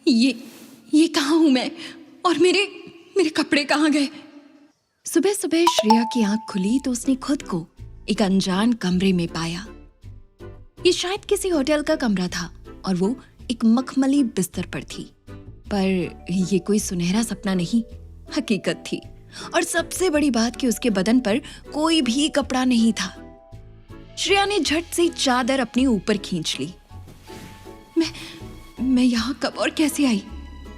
ये कहाँ हूं मैं, और मेरे कपड़े कहाँ गए? सुबह सुबह श्रेया की आंख खुली तो उसने खुद को एक अनजान कमरे में पाया। ये शायद किसी होटल का कमरा था और वो एक मखमली बिस्तर पर थी, पर ये कोई सुनहरा सपना नहीं, हकीकत थी। और सबसे बड़ी बात कि उसके बदन पर कोई भी कपड़ा नहीं था। श्रेया ने झट से चादर अपने ऊपर खींच ली। मैं यहाँ कब और कैसे आई?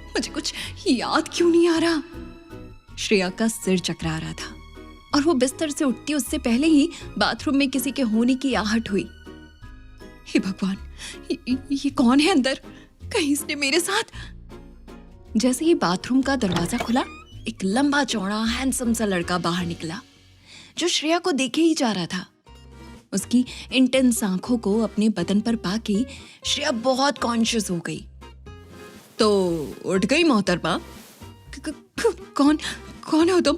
मुझे कुछ याद क्यों नहीं आ रहा? श्रेया का सिर चकरा रहा था और वो बिस्तर से उठती उससे पहले ही बाथरूम में किसी के होने की आहट हुई। हे भगवान, ये कौन है अंदर? कहीं इसने मेरे साथ? जैसे ही बाथरूम का दरवाजा खुला, एक लंबा चौड़ा हैंडसम सा लड़का बाहर निकला जो श्रेया को देखे ही जा रहा था। उसकी इंटेंस आंखों को अपने बदन पर पाके श्रेया बहुत कॉन्शियस हो गई। तो उठ गई मोहतरमा? कौन हो तुम,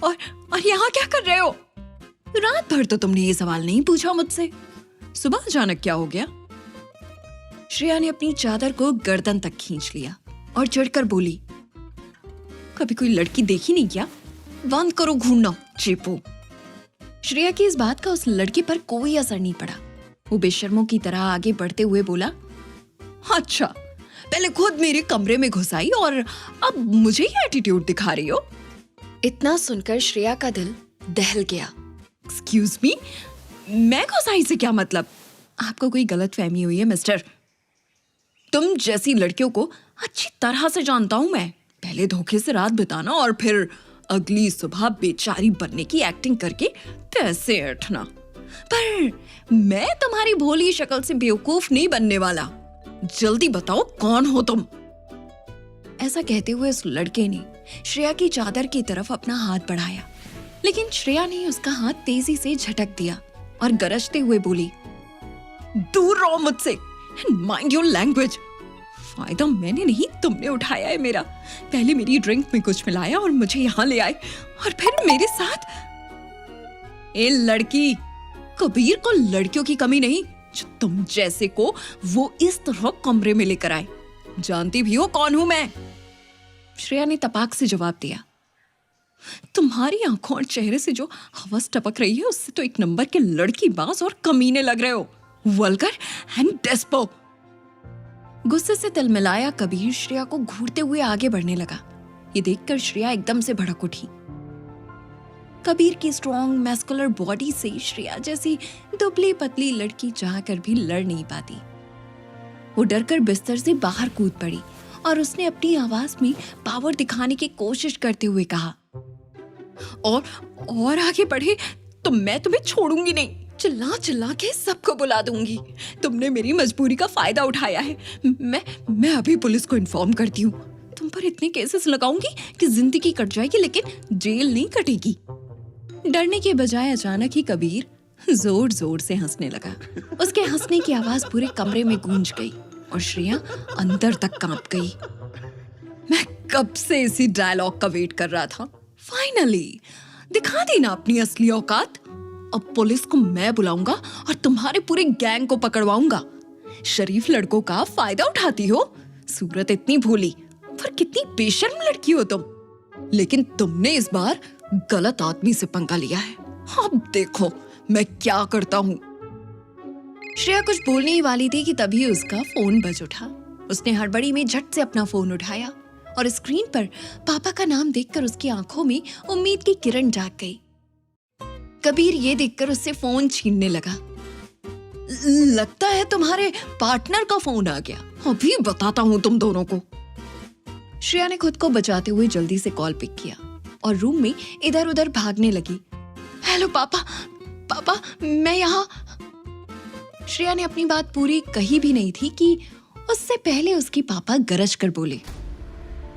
और यहाँ क्या कर रहे हो? रात भर तो तुमने ये सवाल नहीं पूछा मुझसे, सुबह अचानक क्या हो गया? श्रेया ने अपनी चादर को गर्दन तक खींच लिया और चिढ़कर बोली, कभी कोई लड़की देखी नहीं क्या? बंद करो घूरना, चेपो। श्रेया की इस बात का उस लड़के पर कोई असर नहीं पड़ा। वो बेशर्मों की तरह आगे बढ़ते हुए बोला, अच्छा, पहले खुद मेरे कमरे में घुस आई और अब मुझे ही एटीट्यूड दिखा रही हो? इतना सुनकर श्रेया का दिल दहल गया। एक्सक्यूज मी, मैं घुस आई से क्या मतलब? आपको कोई गलतफहमी हुई है मिस्टर। तुम जैसी लड़कियों को अच्छी तरह से जानता हूं मैं। पहले धोखे से रात बिताना और फिर अगली सुबह बेचारी बनने की एक्टिंग करके पैसे ऐंठना। पर मैं तुम्हारी भोली शक्ल से बेवकूफ नहीं बनने वाला। जल्दी बताओ कौन हो तुम? ऐसा कहते हुए उस लड़के ने श्रेया की चादर की तरफ अपना हाथ बढ़ाया, लेकिन श्रेया ने उसका हाथ तेजी से झटक दिया और गरजते हुए बोली, दूर रहो मुझसे, माइंड योर लैंग्वेज। फायदा मैंने नहीं, तुमने उठाया है मेरा। पहले मेरी ड्रिंक में कुछ मिलाया और मुझे यहाँ ले आए, और फिर मेरे साथ। ए लड़की, कबीर को लड़कियों की कमी नहीं जो तुम जैसे को वो इस तरह कमरे में लेकर आए। जानती भी हो कौन हूं मैं? श्रेया ने तपाक से जवाब दिया, तुम्हारी आंखों और चेहरे से जो हवस टपक रही है उससे तो एक नंबर के लड़की बाज और कमीने लग रहे हो। Vulgar and despo. गुस्से से तिलमिलाया कबीर श्रेया को घूरते हुए आगे बढ़ने लगा। ये देखकर श्रेया एकदम से भड़क उठी। कबीर की स्ट्रॉन्ग मैस्कुलर बॉडी से श्रेया जैसी दुबली पतली लड़की चाहकर भी लड़ नहीं पाती। वो डरकर बिस्तर से बाहर कूद पड़ी और उसने अपनी आवाज में पावर दिखाने की कोशिश करते हुए कहा, और आगे बढ़े तो मैं तुम्हें छोड़ूंगी नहीं। चिल्ला चिल्ला के सबको बुला दूंगी। तुमने मेरी मजबूरी का फायदा उठाया है। मैं अभी पुलिस को इन्फॉर्म करती हूँ। तुम पर इतने केसेस लगाऊंगी कि जिंदगी कट जाएगी लेकिन जेल नहीं कटेगी। डरने के बजाय अचानक ही कबीर जोर जोर से हंसने लगा। उसके हंसने की आवाज पूरे कमरे में गूंज गई और श्रेया अंदर तक कांप गई। मैं कब से इसी डायलॉग का वेट कर रहा था। फाइनली दिखा दी ना अपनी असली औकात। अब पुलिस को मैं बुलाऊंगा और तुम्हारे पूरे गैंग को पकड़वाऊंगा। शरीफ लड़कों का फायदा उठाती हो। सूरत इतनी भोली, पर कितनी बेशर्म लड़की हो तुम। लेकिन तुमने इस बार गलत आदमी से पंगा लिया है। अब देखो मैं क्या करता हूँ। श्रेया कुछ बोलने ही वाली थी कि तभी उसका फोन बज उठा। उसने हड़बड़ी में झट से अपना फोन उठाया और स्क्रीन पर पापा का नाम देखकर उसकी आंखों में उम्मीद की किरण जाग गई। कबीर ये देखकर उससे फोन छीनने लगा। लगता है तुम्हारे पार्टनर का फोन आ गया। अभी बताता हूँ तुम दोनों को। श्रेया ने खुद को बचाते हुए जल्दी से कॉल पिक किया और रूम में इधर उधर भागने लगी। हेलो पापा, मैं यहाँ। श्रेया ने अपनी बात पूरी कही भी नहीं थी कि उससे पहले उसके पापा गरज कर बोले,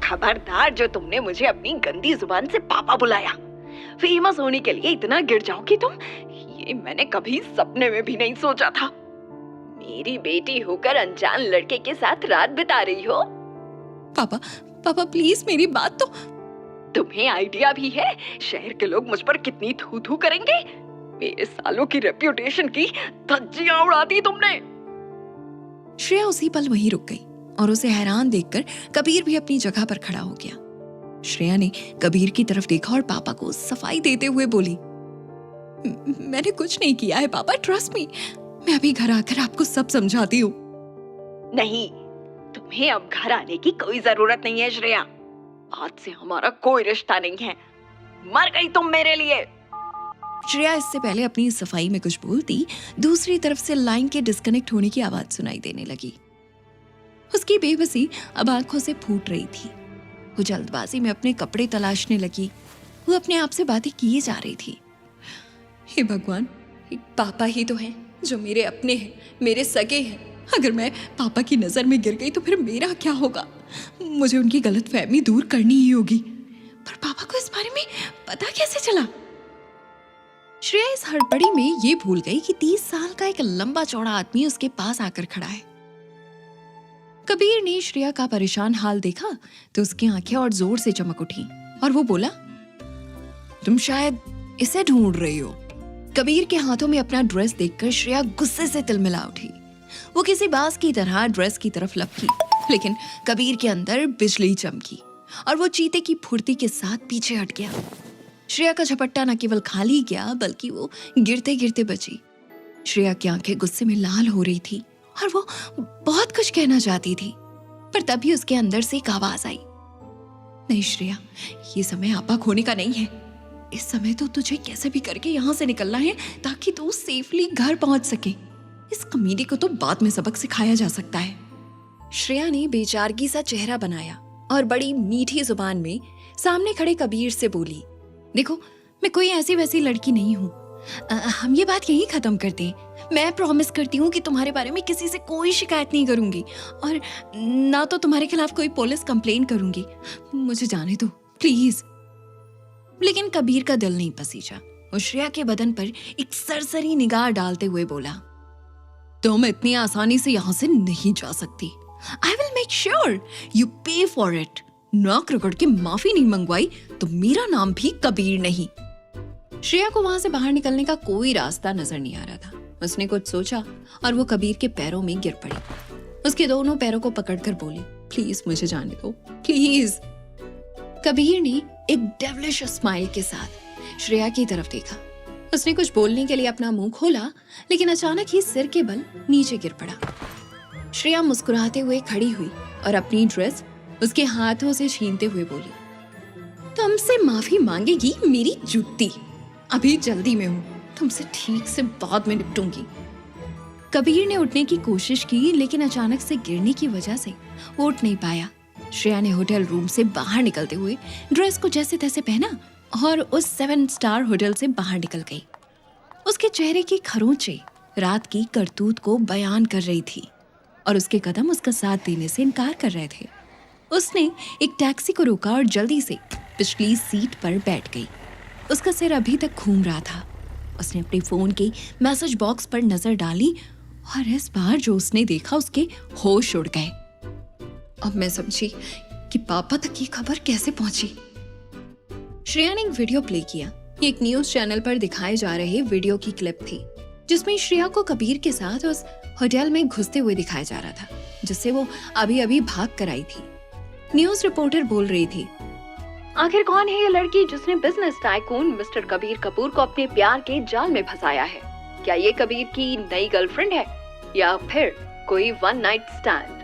खबरदार जो तुमने मुझे अपनी गंदी जुबान से पापा बुलाया। फेमस होने के लिए इतना गिर जाओगी तुम, ये मैंने कभी सपने में भी नहीं सोचा था। मेरी बेटी होकर अनजान लड़के के साथ रात बिता रही हो। पापा प्लीज मेरी बात तो। तुम्हें आइडिया भी है शहर के लोग मुझ पर कितनी थू थू करेंगे? मेरे सालों की रेप्यूटेशन की धज्जियां उड़ा दी तुमने। श्रेया उसी पल वहीं रुक गई और उसे हैरान देखकर कबीर भी अपनी जगह पर खड़ा हो गया। श्रेया ने कबीर की तरफ देखा और पापा को सफाई देते हुए बोली, मैंने कुछ नहीं किया है पापा, ट्रस्ट मी। मैं अभी घर आकर आपको सब समझाती हूँ। नहीं, तुम्हें अब घर आने की कोई जरूरत नहीं है श्रेया। आज से हमारा कोई रिश्ता नहीं है। मर गई तुम मेरे लिए। श्रेया इससे पहले अपनी सफाई में कुछ बोलती, दूसरी तरफ से लाइन के डिस्कनेक्ट होने की आवाज सुनाई देने लगी। उसकी बेबसी अब आंखों से फूट रही थी। वो जल्दबाजी में अपने कपड़े तलाशने लगी। वो अपने आप से बातें किए जा रही थी। हे भगवान, पापा ही तो हैं जो मेरे अपने हैं, मेरे सगे हैं। अगर मैं पापा की नजर में गिर गई तो फिर मेरा क्या होगा? मुझे उनकी गलतफहमी दूर करनी ही होगी। पर पापा को इस बारे में पता कैसे चला? श्रेया इस हड़बड़ी में ये भूल गई कि 30 साल का एक लंबा चौड़ा आदमी उसके पास आकर खड़ा है। कबीर ने श्रेया का परेशान हाल देखा तो उसकी आंखें और जोर से चमक उठी और वो बोला, तुम शायद इसे ढूंढ रही हो। कबीर के हाथों में अपना ड्रेस देखकर श्रेया गुस्से से तिलमिला उठी। वो किसी बाज की तरह ड्रेस की तरफ लपकी, लेकिन कबीर के अंदर बिजली चमकी और वो चीते की फुर्ती के साथ पीछे हट गया। श्रेया का झपट्टा न केवल खाली गया बल्कि वो गिरते गिरते बची। श्रेया की आंखें गुस्से में लाल हो रही थी और वो बहुत कुछ कहना चाहती थी, पर तभी उसके अंदर से एक आवाज आई, नहीं श्रेया, ये समय आपा खोने का नहीं है। इस समय तो तुझे कैसे भी करके यहाँ से निकलना है ताकि तू सेफली घर पहुंच सके। इस कमीने को तो बाद में सबक सिखाया जा सकता है। श्रेया ने बेचारगी सा चेहरा बनाया और बड़ी मीठी जुबान में सामने खड़े कबीर से बोली, देखो, मैं कोई ऐसी वैसी लड़की नहीं हूँ। हम ये बात यहीं खत्म करते हैं। मैं प्रॉमिस करती हूँ कि तुम्हारे बारे में किसी से कोई शिकायत नहीं करूंगी और ना तो तुम्हारे खिलाफ कोई पुलिस कंप्लेन करूंगी। मुझे जाने दो प्लीज। लेकिन कबीर का दिल नहीं पसीजा। वो श्रेया के बदन पर एक सरसरी निगाह डालते हुए बोला, तुम इतनी आसानी से यहाँ से नहीं जा सकती। I will make sure you पे फॉर इट। नाक रगड़ के माफी नहीं मंगवाई तो मेरा नाम भी कबीर नहीं। श्रेया को वहां से बाहर निकलने का कोई रास्ता नजर नहीं आ रहा था। उसने कुछ सोचा और वो कबीर के पैरों में गिर पड़ी। उसके दोनों पैरों को पकड़कर बोली, प्लीज मुझे जाने दो, प्लीज। कबीर ने एक डेविलिश स्माइल के साथ श्रेया की तरफ देखा। उसने कुछ बोलने के लिए अपना मुंह खोला, लेकिन अचानक ही सिर के बल नीचे गिर पड़ा। श्रेया मुस्कुराते हुए खड़ी हुई और अपनी ड्रेस उसके हाथों से छीनते हुए बोली, तुमसे माफी मांगेगी मेरी जूती। अभी जल्दी में हूं, तुमसे ठीक से बाद में निपटूंगी। कबीर ने उठने की कोशिश की, लेकिन अचानक से गिरने की वजह से वो उठ नहीं पाया। श्रेया ने होटल रूम से बाहर निकलते हुए ड्रेस को जैसे तैसे पहना और उस 7 स्टार होटल से बाहर निकल गई। उसके चेहरे की खरोंचें रात की करतूत को बयान कर रही थी और उसके कदम उसका साथ देने से इनकार कर रहे थे। उसने एक टैक्सी को रोका और जल्दी से पिछली सीट पर बैठ गई। उसका सिर अभी तक घूम रहा था। उसने अपने फोन के मैसेज बॉक्स पर नजर डाली और इस बार जो उसने देखा उसके होश उड़ गए। अब मैं समझी कि पापा तक ये खबर कैसे पहुंची। श्रेया ने एक वीडियो प्ले किया। ये एक न्यूज चैनल पर दिखाए जा रहे वीडियो की क्लिप थी, जिसमें श्रेया को कबीर के साथ उस होटल में घुसते हुए दिखाया जा रहा था, जिससे वो अभी अभी भाग कर आई थी। न्यूज रिपोर्टर बोल रही थी, आखिर कौन है ये लड़की जिसने business tycoon mister Kabir Kapoor को अपने प्यार के जाल में फंसाया है? क्या ये कबीर की नई गर्लफ्रेंड है या फिर कोई वन नाइट स्टैंड?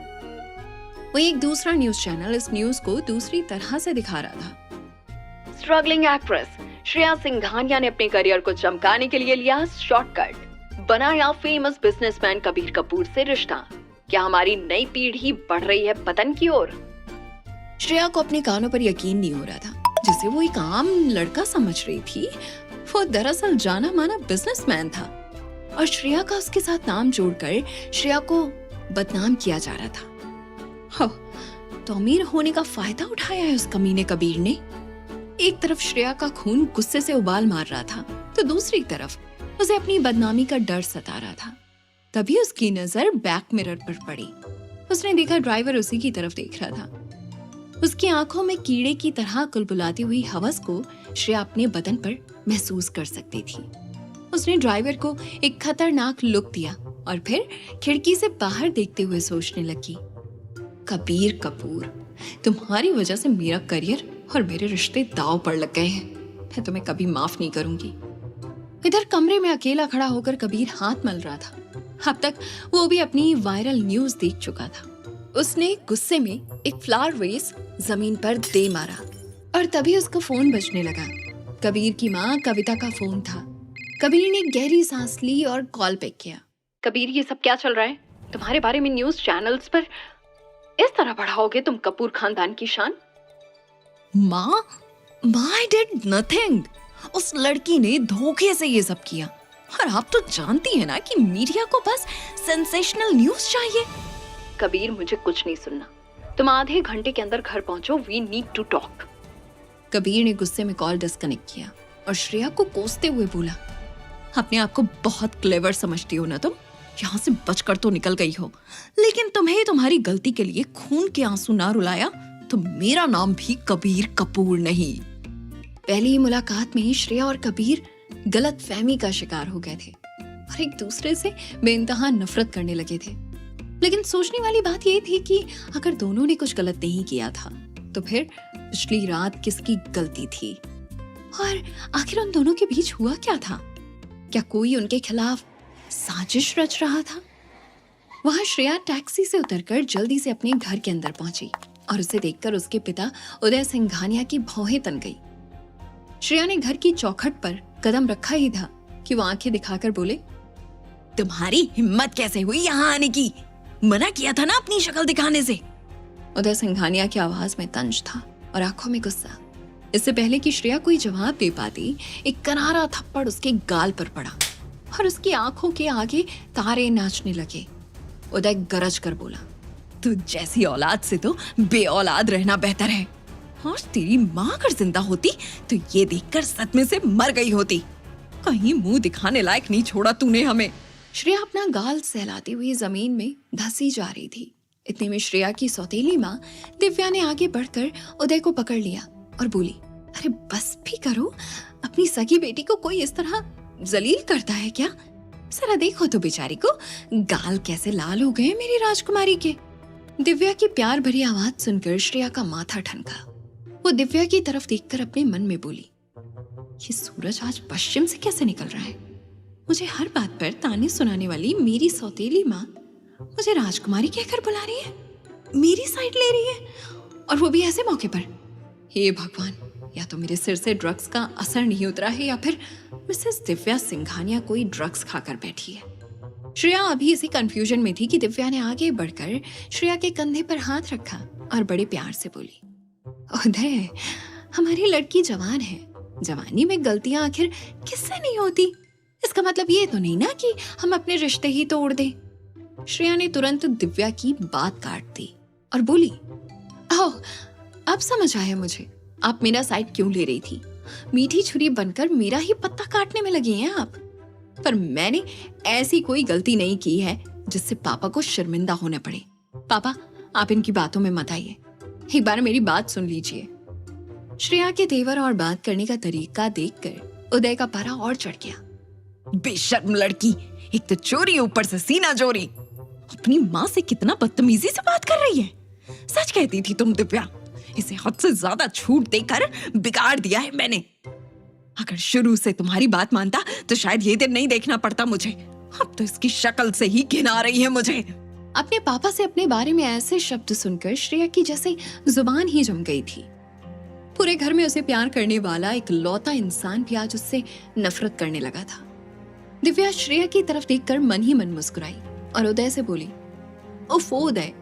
वो एक दूसरा न्यूज चैनल इस न्यूज को दूसरी तरह से दिखा रहा था। स्ट्रगलिंग एक्ट्रेस श्रेया सिंघानिया ने अपने करियर को चमकाने के लिए लिया शॉर्टकट, बनाया फेमस बिजनेसमैन कबीर कपूर से रिश्ता। क्या हमारी नई पीढ़ी बढ़ रही है पतन की ओर? श्रेया को अपने कानों पर यकीन नहीं हो रहा था। जिसे वो एक आम लड़का समझ रही थी, वो दरअसल जाना माना बिजनेसमैन था और श्रेया का उसके साथ नाम जोड़कर श्रेया को बदनाम किया जा रहा था। तो अमीर होने का फायदा उठाया है उस कमीने कबीर ने। एक तरफ श्रेया का खून गुस्से से उबाल मार रहा था, तो दूसरी तरफ उसे अपनी बदनामी का डर सता रहा था। तभी उसकी नजर बैक मिरर पर पड़ी। उसने देखा ड्राइवर उसी की तरफ देख रहा था। उसकी आंखों में कीड़े की तरह कुलबुलाती हुई हवस को श्रेया अपने बदन पर महसूस कर सकती थी। उसने ड्राइवर को एक खतरनाक लुक दिया और फिर खिड़की से बाहर देखते हुए सोचने लगी, कबीर कपूर, तुम्हारी वजह से मेरा करियर और मेरे रिश्ते दांव पर लग गए हैं। मैं तुम्हें कभी माफ नहीं करूंगी। इधर कमरे में अकेला खड़ा होकर कबीर हाथ मल रहा था। अब तक वो भी अपनी वायरल न्यूज देख चुका था। उसने गुस्से में एक फ्लावर वेस जमीन पर दे मारा और तभी उसका फोन बजने लगा। कबीर की माँ कविता का फोन था। कबीर ने गहरी सांस ली और कॉल पिक किया। कबीर, ये सब क्या चल रहा है? तुम्हारे बारे में न्यूज चैनल्स पर इस तरह बढ़ाओगे तुम कपूर खानदान की शान? माँ, आई डिड नथिंग। उस लड़की ने धोखे से ये सब किया। और आप तो जानती है ना कि मीडिया को बस सेंसेशनल न्यूज चाहिए। कबीर, मुझे कुछ नहीं सुनना। तुम आधे घंटे के अंदर घर पहुंचो। We need to talk. Kabir ने गुस्से में कॉल डिस्कनेक्ट किया और श्रेया को कोसते हुए बोला, अपने आप को बहुत क्लेवर समझती हो ना तुम? यहाँ से बचकर तो निकल गई हो, लेकिन तुम्हें तुम्हारी गलती के लिए खून के आंसू ना रुलाया तो मेरा नाम भी कबीर कपूर नहीं। पहली मुलाकात में श्रेया और कबीर गलत फहमी का शिकार हो गए थे और एक दूसरे से बेइंतहा नफरत करने लगे थे। लेकिन सोचने वाली बात यह थी कि अगर दोनों ने कुछ गलत नहीं किया था तो फिर पिछली रात किसकी गलती थी? और आखिर उन दोनों के बीच हुआ क्या था? क्या कोई उनके खिलाफ साजिश रच रहा था? वहां श्रेया टैक्सी से उतरकर जल्दी से अपने घर के अंदर पहुंची और उसे देखकर उसके पिता उदय सिंघानिया की भौहें तन गई। श्रेया ने घर की चौखट पर कदम रखा ही था कि वो आंखें दिखाकर बोले, तुम्हारी हिम्मत कैसे हुई यहाँ आने की? मना किया था ना अपनी शक्ल दिखाने से। उदय सिंघानिया की आवाज में तंज था और आंखों में गुस्सा। इससे पहले कि श्रेया कोई जवाब दे पाती, एक करारा थप्पड़ उसके गाल पर पड़ा और उसकी आंखों के आगे तारे नाचने लगे। उदय गरज कर बोला, तू जैसी औलाद से तो बे औलाद रहना बेहतर है। और तेरी माँ अगर जिंदा होती तो ये देखकर सदमे से मर गई होती। कहीं मुंह दिखाने लायक नहीं छोड़ा तूने हमें। श्रेया अपना गाल सहलाती हुई जमीन में धंसी जा रही थी। इतने में श्रेया की सौतेली माँ दिव्या ने आगे बढ़कर उदय को पकड़ लिया और बोली, अरे बस भी करो, अपनी सगी बेटी को कोई इस तरह जलील करता है क्या? जरा देखो तो बेचारी को गाल कैसे लाल हो गए मेरी राजकुमारी के। दिव्या की प्यार भरी आवाज सुनकर श्रेया का माथा ठनका। वो दिव्या की तरफ देखकर अपने मन में बोली, ये सूरज आज पश्चिम से कैसे निकल रहा है? मुझे हर बात पर ताने सुनाने वाली मेरी सौतेली माँ मुझे राजकुमारी कहकर बुला रही है, मेरी साइड ले रही है, और वो भी ऐसे मौके पर। हे भगवान, या तो मेरे सिर से ड्रग्स का असर नहीं उतरा है या फिर मिसेस दिव्या सिंघानिया कोई ड्रग्स खाकर बैठी है। श्रेया अभी इसी कंफ्यूजन में थी कि दिव्या ने आगे बढ़कर श्रेया के कंधे पर हाथ रखा और बड़े प्यार से बोली, उदय, हमारी लड़की जवान है। जवानी में गलतियां आखिर किससे नहीं होती? इसका मतलब ये तो नहीं ना कि हम अपने रिश्ते ही तोड़ दें। श्रेया ने तुरंत दिव्या की बात काट दी और बोली, आओ, अब समझ आया मुझे आप मेरा साइड क्यों ले रही थी। मीठी छुरी बनकर मेरा ही पत्ता काटने में लगी हैं आप। पर मैंने ऐसी कोई गलती नहीं की है जिससे पापा को शर्मिंदा होना पड़े। पापा, आप इनकी बातों में मत आइए, एक बार मेरी बात सुन लीजिए। श्रेया के तेवर और बात करने का तरीका देखकर उदय का पारा और चढ़ गया। बेशर्म लड़की, एक तो चोरी ऊपर से सीना चोरी। अपनी माँ से कितना बदतमीजी से बात कर रही है। सच कहती थी तुम दिव्या, इसे हद से ज्यादा छूट देकर बिगाड़ दिया है मैंने। अगर शुरू से तुम्हारी बात मानता तो शायद ये दिन नहीं देखना पड़ता मुझे। अब तो इसकी शक्ल से ही घिन आ रही है मुझे। अपने पापा से अपने बारे में ऐसे शब्द सुनकर श्रेया की जैसे जुबान ही जम गई थी। पूरे घर में उसे प्यार करने वाला एक लौता इंसान भी आज उससे नफरत करने लगा था। दिव्या श्रेया की तरफ देखकर मन ही मन मुस्कुराई और उदय से बोली, ओफो उदय,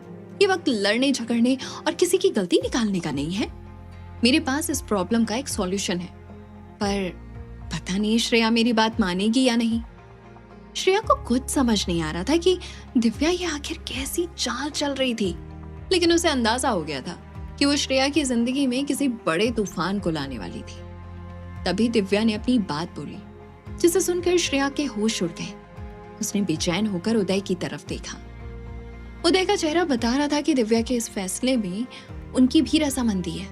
ये वक्त लड़ने झगड़ने और किसी की गलती निकालने का नहीं है। मेरे पास इस प्रॉब्लम का एक सॉल्यूशन है, पर पता नहीं श्रेया मेरी बात मानेगी या नहीं। श्रेया को कुछ समझ नहीं आ रहा था कि दिव्या ये आखिर कैसी चाल चल रही थी, लेकिन उसे अंदाजा हो गया था कि वो श्रेया की जिंदगी में किसी बड़े तूफान को लाने वाली थी। तभी दिव्या ने अपनी बात बोली, जिसे सुनकर श्रेया के होश उड़ गए। उसने बेचैन होकर उदय की तरफ देखा। उदय का चेहरा बता रहा था कि दिव्या के इस फैसले में उनकी भी रजामंदी है।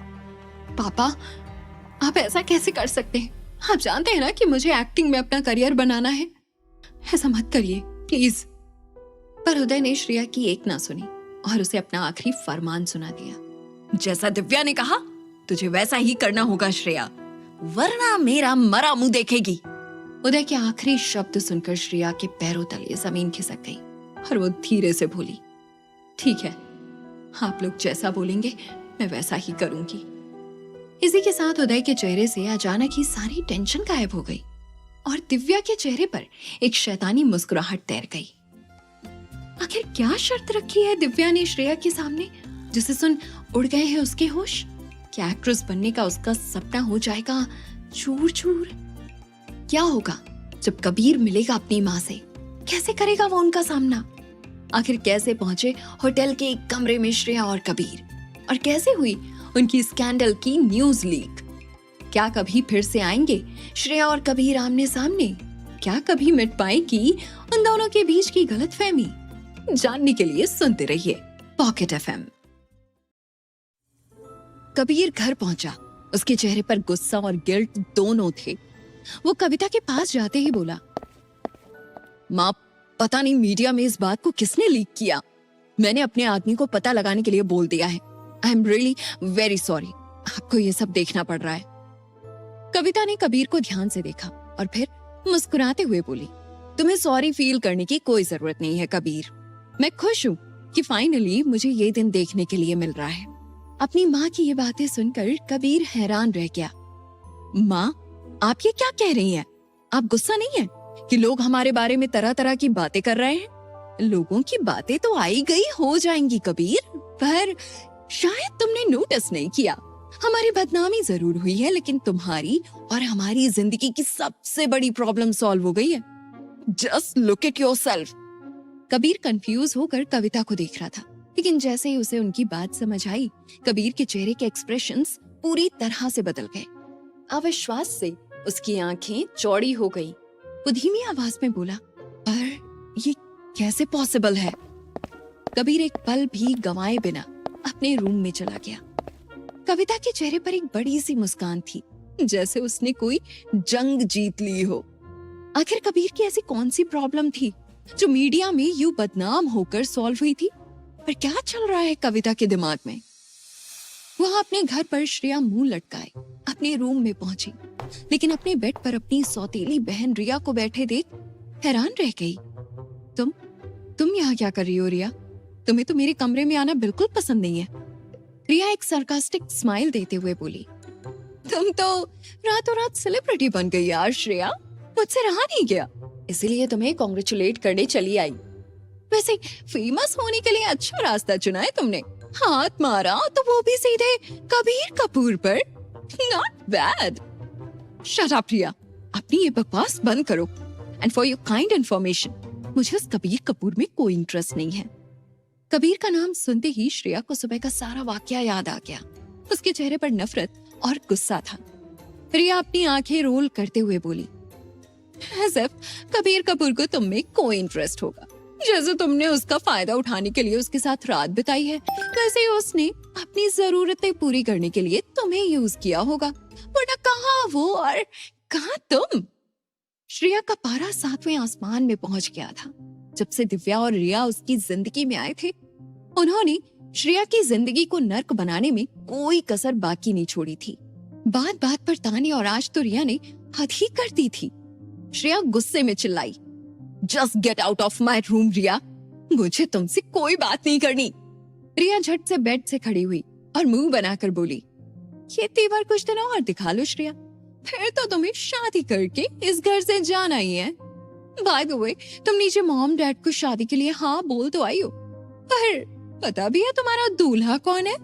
पापा, आप ऐसा कैसे कर सकते हैं? आप जानते हैं ना कि मुझे एक्टिंग में अपना करियर बनाना है। ऐसा मत करिए प्लीज। पर उदय ने श्रेया की एक ना सुनी और उसे अपना आखिरी फरमान सुना दिया। जैसा दिव्या ने कहा तुझे वैसा ही करना होगा श्रेया, वरना मेरा मरा मुंह देखेगी। उदय के आखिरी शब्द सुनकर श्रेया के पैरों तले जमीन खिसक गई और वो धीरे से बोली, ठीक है, आप लोग जैसा बोलेंगे मैं वैसा ही करूंगी। इसी के साथ उदय के चेहरे से अचानक ही सारी टेंशन गायब हो गई और दिव्या के चेहरे पर एक शैतानी मुस्कुराहट तैर गई। आखिर क्या शर्त रखी है दिव्या ने श्रेया के सामने, जिसे सुन उड़ गए हैं उसके होश? क्या एक्ट्रेस बनने का उसका सपना हो जाएगा चूर चूर? क्या होगा जब कबीर मिलेगा अपनी माँ से? कैसे करेगा वो उनका सामना? आखिर कैसे पहुंचे होटल के एक कमरे में श्रेया और कबीर, और कैसे हुई उनकी स्कैंडल की न्यूज लीक? क्या कभी फिर से आएंगे श्रेया और कबीर आमने सामने? क्या कभी मिट पाएगी उन दोनों के बीच की गलतफहमी? जानने के लिए सुनते रहिए पॉकेट एफएम। कबीर घर पहुंचा। उसके चेहरे पर गुस्सा और गिल्ट दोनों थे। वो कविता के पास जाते ही बोला, माँ, पता नहीं मीडिया में इस बात को किसने लीक किया। मैंने अपने आदमी को पता लगाने के लिए बोल दिया है। I am really very sorry. आपको ये सब देखना पड़ रहा है। कविता ने कबीर को ध्यान से देखा और फिर मुस्कुराते हुए बोली, तुम्हें सॉरी फील करने की कोई जरूरत नहीं है कबीर। मैं खुश हूँ कि फाइनली मुझे ये दिन देखने के लिए मिल रहा है। अपनी माँ की ये बातें सुनकर कबीर हैरान रह गया। माँ, आप ये क्या कह रही हैं? आप गुस्सा नहीं है कि लोग हमारे बारे में तरह तरह की बातें कर रहे हैं? लोगों की बातें तो आई गई हो जाएंगी कबीर, पर शायद तुमने नोटिस नहीं किया। हमारी बदनामी जरूर हुई है, लेकिन तुम्हारी और हमारी जिंदगी की सबसे बड़ी प्रॉब्लम सॉल्व हो गई है। Just look at yourself. Kabir confuse होकर कविता को देख रहा था, लेकिन जैसे ही उसे उनकी बात समझ आई, कबीर के चेहरे के एक्सप्रेशंस पूरी तरह से बदल गए। अविश्वास से उसकी आंखें चौड़ी हो गई। वो धीमी आवाज में बोला, पर ये कैसे पॉसिबल है? कबीर एक पल भी गंवाए बिना अपने रूम में चला गया। कविता के चेहरे पर एक बड़ी सी मुस्कान थी, जैसे उसने कोई जंग जीत ली हो। आखिर कबीर की ऐसी कौन सी प्रॉब्लम थी जो मीडिया में यूं बदनाम होकर सॉल्व हुई थी? पर क्या चल रहा है कविता के दिमाग में? वह अपने घर पर श्रेया मुंह लटकाए अपने रूम में पहुंची, लेकिन अपने बेड पर अपनी सौतेली बहन रिया को बैठे देख हैरान रह गई। तुम यहाँ क्या कर रही हो रिया? तुम्हें तो मेरे कमरे में आना बिल्कुल पसंद नहीं है। रिया एक सार्कास्टिक स्माइल देते हुए बोली, तुम तो रातों रात सेलिब्रिटी बन गई यार श्रेया, मुझसे रहा नहीं गया, इसीलिए तुम्हें कॉन्ग्रेचुलेट करने चली आई। वैसे फेमस होने के लिए अच्छा रास्ता चुना है तुमने। हाथ मारा तो वो भी सीधे कबीर कपूर पर। Not bad. शट अप रिया, अपनी ये बकवास बंद करो। And for your kind information, मुझे उस कबीर कपूर में कोई इंटरेस्ट नहीं है। कबीर का नाम सुनते ही श्रेया को सुबह का सारा वाकया याद आ गया। उसके चेहरे पर नफरत और गुस्सा था। रिया अपनी आंखें रोल करते हुए बोली, as if कबीर कपूर को तुम में कोई इंटरेस्ट होगा। जैसे तुमने उसका फायदा उठाने के लिए उसके साथ रात बिताई है, वैसे ही उसने अपनी जरूरतें पूरी करने के लिए तुम्हें यूज किया होगा। वरना कहाँ वो और कहाँ तुम? श्रेया का पारा 7वें आसमान में पहुंच गया था। जब से दिव्या और रिया उसकी जिंदगी में आए थे, उन्होंने श्रेया की जिंदगी को नर्क बनाने में कोई कसर बाकी नहीं छोड़ी थी। बात बात पर ताने, और आज तो रिया ने हद ही कर दी थी। श्रेया गुस्से में चिल्लाई, just get out of my room Riya, मुझे तुमसे कोई बात नहीं करनी। रिया झट से बेड से खड़ी हुई और मुंह बनाकर बोली, ये तेवर कुछ दिनों और दिखा लो श्रेया, फिर तो तुम्हें शादी करके इस घर से जाना ही है। बाय द वे, तुम नीचे मॉम डैड को शादी के लिए हाँ बोल तो आई हो, पर पता भी है तुम्हारा दूल्हा कौन है?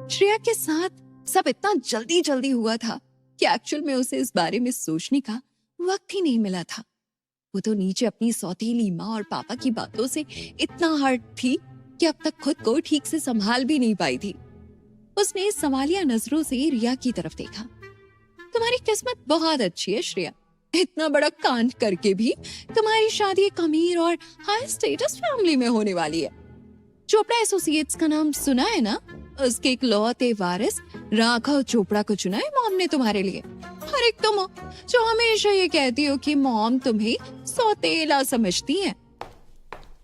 श्रेया के साथ सब इतना जल्दी जल्दी हुआ था कि एक्चुअल में उसे इस बारे में सोचने का वक्त ही नहीं मिला था। वो तो नीचे अपनी सौतेली माँ और पापा की बातों से इतना हर्ट थी कि अब तक खुद को ठीक से संभाल भी नहीं पाई थी। उसने सवालिया नजरों से रिया की तरफ देखा। तुम्हारी किस्मत बहुत अच्छी है श्रेया, इतना बड़ा कांड करके भी तुम्हारी शादी एक अमीर और हाई स्टेटस फैमिली में होने वाली है। चोपड़ा एसोसिएट्स का नाम सुना है ना? उसके इकलौते वारिस राघव चोपड़ा को चुना है मॉम ने तुम्हारे लिए। और एक तुम हो जो हमेशा ये कहती हो कि मॉम तुम्हें सौतेला समझती है।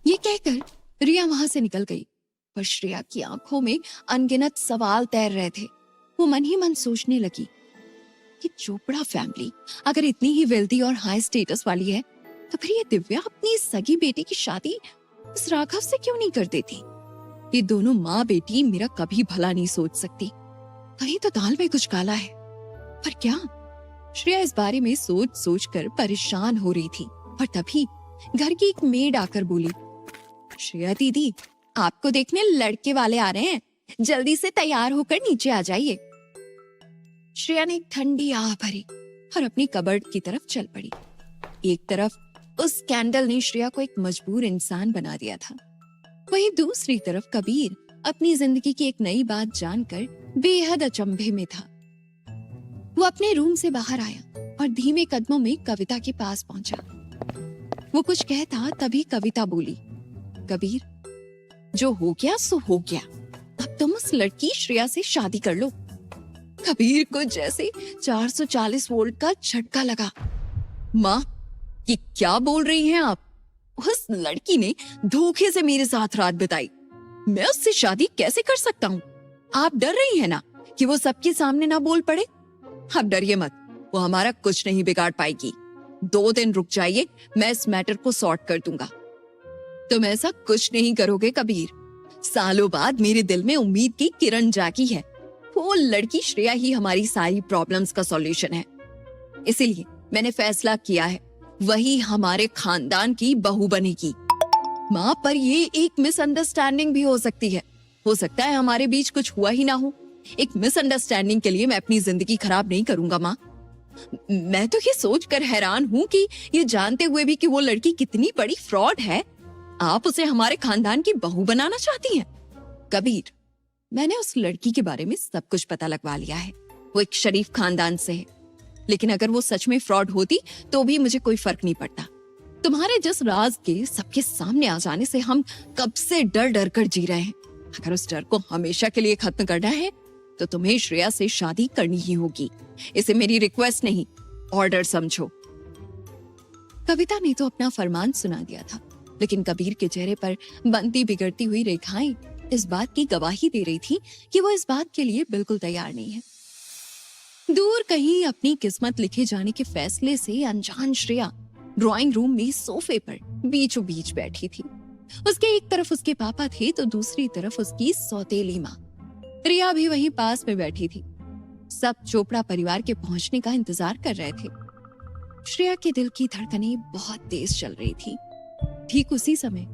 ये कहकर रिया वहां से निकल गई पर श्रेया की आंखों में अनगिनत सवाल तैर रहे थे। वो मन ही मन सोचने लगी कि चोपड़ा फैमिली अगर इतनी ही वेल्दी और हाई स्टेटस वाली है तो फिर ये दिव्या अपनी सगी बेटी की शादी उस राघव से क्यों नहीं कर देती। ये दोनों माँ बेटी मेरा कभी भला नहीं सोच सकती। कहीं तो दाल में कुछ काला है। पर क्या? श्रेया इस बारे में सोच सोच कर परेशान हो रही थी और तभी घर की एक मेड आकर बोली, श्रेया दीदी, आपको देखने लड़के वाले आ रहे हैं, जल्दी से तैयार होकर नीचे आ जाइए। श्रेया ने एक ठंडी आह भरी और अपनी कबर्ड की तरफ चल पड़ी। एक तरफ उस स्कैंडल ने श्रेया को एक मजबूर इंसान बना दिया था, वहीं दूसरी तरफ कबीर अपनी जिंदगी की एक नई बात जानकर बेहद अचंभे में था। वो अपने रूम से बाहर आया और धीमे कदमों में कविता के पास पहुंचा। वो कुछ कहता तभी कविता बोली, कबीर, जो हो गया सो हो गया, अब तुम उस लड़की श्रेया से शादी कर लो। कबीर को जैसे 440 वोल्ट का झटका लगा। माँ, ये क्या बोल रही हैं आप? उस लड़की ने धोखे से मेरे साथ रात बिताई, मैं उससे शादी कैसे कर सकता हूँ? आप डर रही हैं ना कि वो सबके सामने ना बोल पड़े? आप डरिए मत, वो हमारा कुछ नहीं बिगाड़ पाएगी। 2 दिन रुक जाइए, मैं इस मैटर को सॉर्ट कर दूंगा। तुम ऐसा कुछ नहीं करोगे कबीर। सालों बाद मेरे दिल में उम्मीद की किरण जागी है। वो लड़की श्रेया ही हमारी सारी प्रॉब्लम्स का सॉल्यूशन है। इसीलिए मैंने फैसला किया है, वही हमारे खानदान की बहू बनेगी। माँ, पर ये एक मिसअंडरस्टैंडिंग भी हो सकती है। हो सकता है हमारे बीच कुछ हुआ ही ना हो। एक मिसअंडरस्टैंडिंग के लिए मैं अपनी जिंदगी खराब नहीं करूंगा माँ। मैं तो ये सोचकर हैरान हूँ कि ये जानते हुए भी कि वो लड़की कितनी बड़ी फ्रॉड है, आप उसे हमारे खानदान की बहू बनाना चाहती हैं। कबीर, मैंने उस लड़की के बारे में सब कुछ पता लगवा लिया है। वो एक शरीफ खानदान से है, लेकिन अगर वो सच में फ्रॉड होती तो भी मुझे कोई फर्क नहीं पड़ता। तुम्हारे जिस राज के सबके सामने आ जाने से हम कब से डर डर कर जी रहे हैं, अगर उस डर को हमेशा के लिए खत्म करना है तो तुम्हें श्रेया से शादी करनी ही होगी। इसे मेरी रिक्वेस्ट नहीं, ऑर्डर समझो। कविता ने तो अपना फरमान सुना दिया था, लेकिन कबीर के चेहरे पर बनती बिगड़ती हुई रेखाएं इस बात की गवाही दे रही थी कि वो इस बात के लिए बिल्कुल तैयार नहीं है। दूर कहीं अपनी किस्मत लिखे जाने के फैसले से अनजान श्रेया ड्राइंग रूम में सोफे पर बीचों बीच बैठी थी। उसके एक तरफ उसके पापा थे तो दूसरी तरफ उसकी सौतेली माँ रिया भी वहीं पास में बैठी थी। सब चोपड़ा परिवार के पहुंचने का इंतजार कर रहे थे। श्रेया के दिल की धड़कनें बहुत तेज चल रही थी। ठीक उसी समय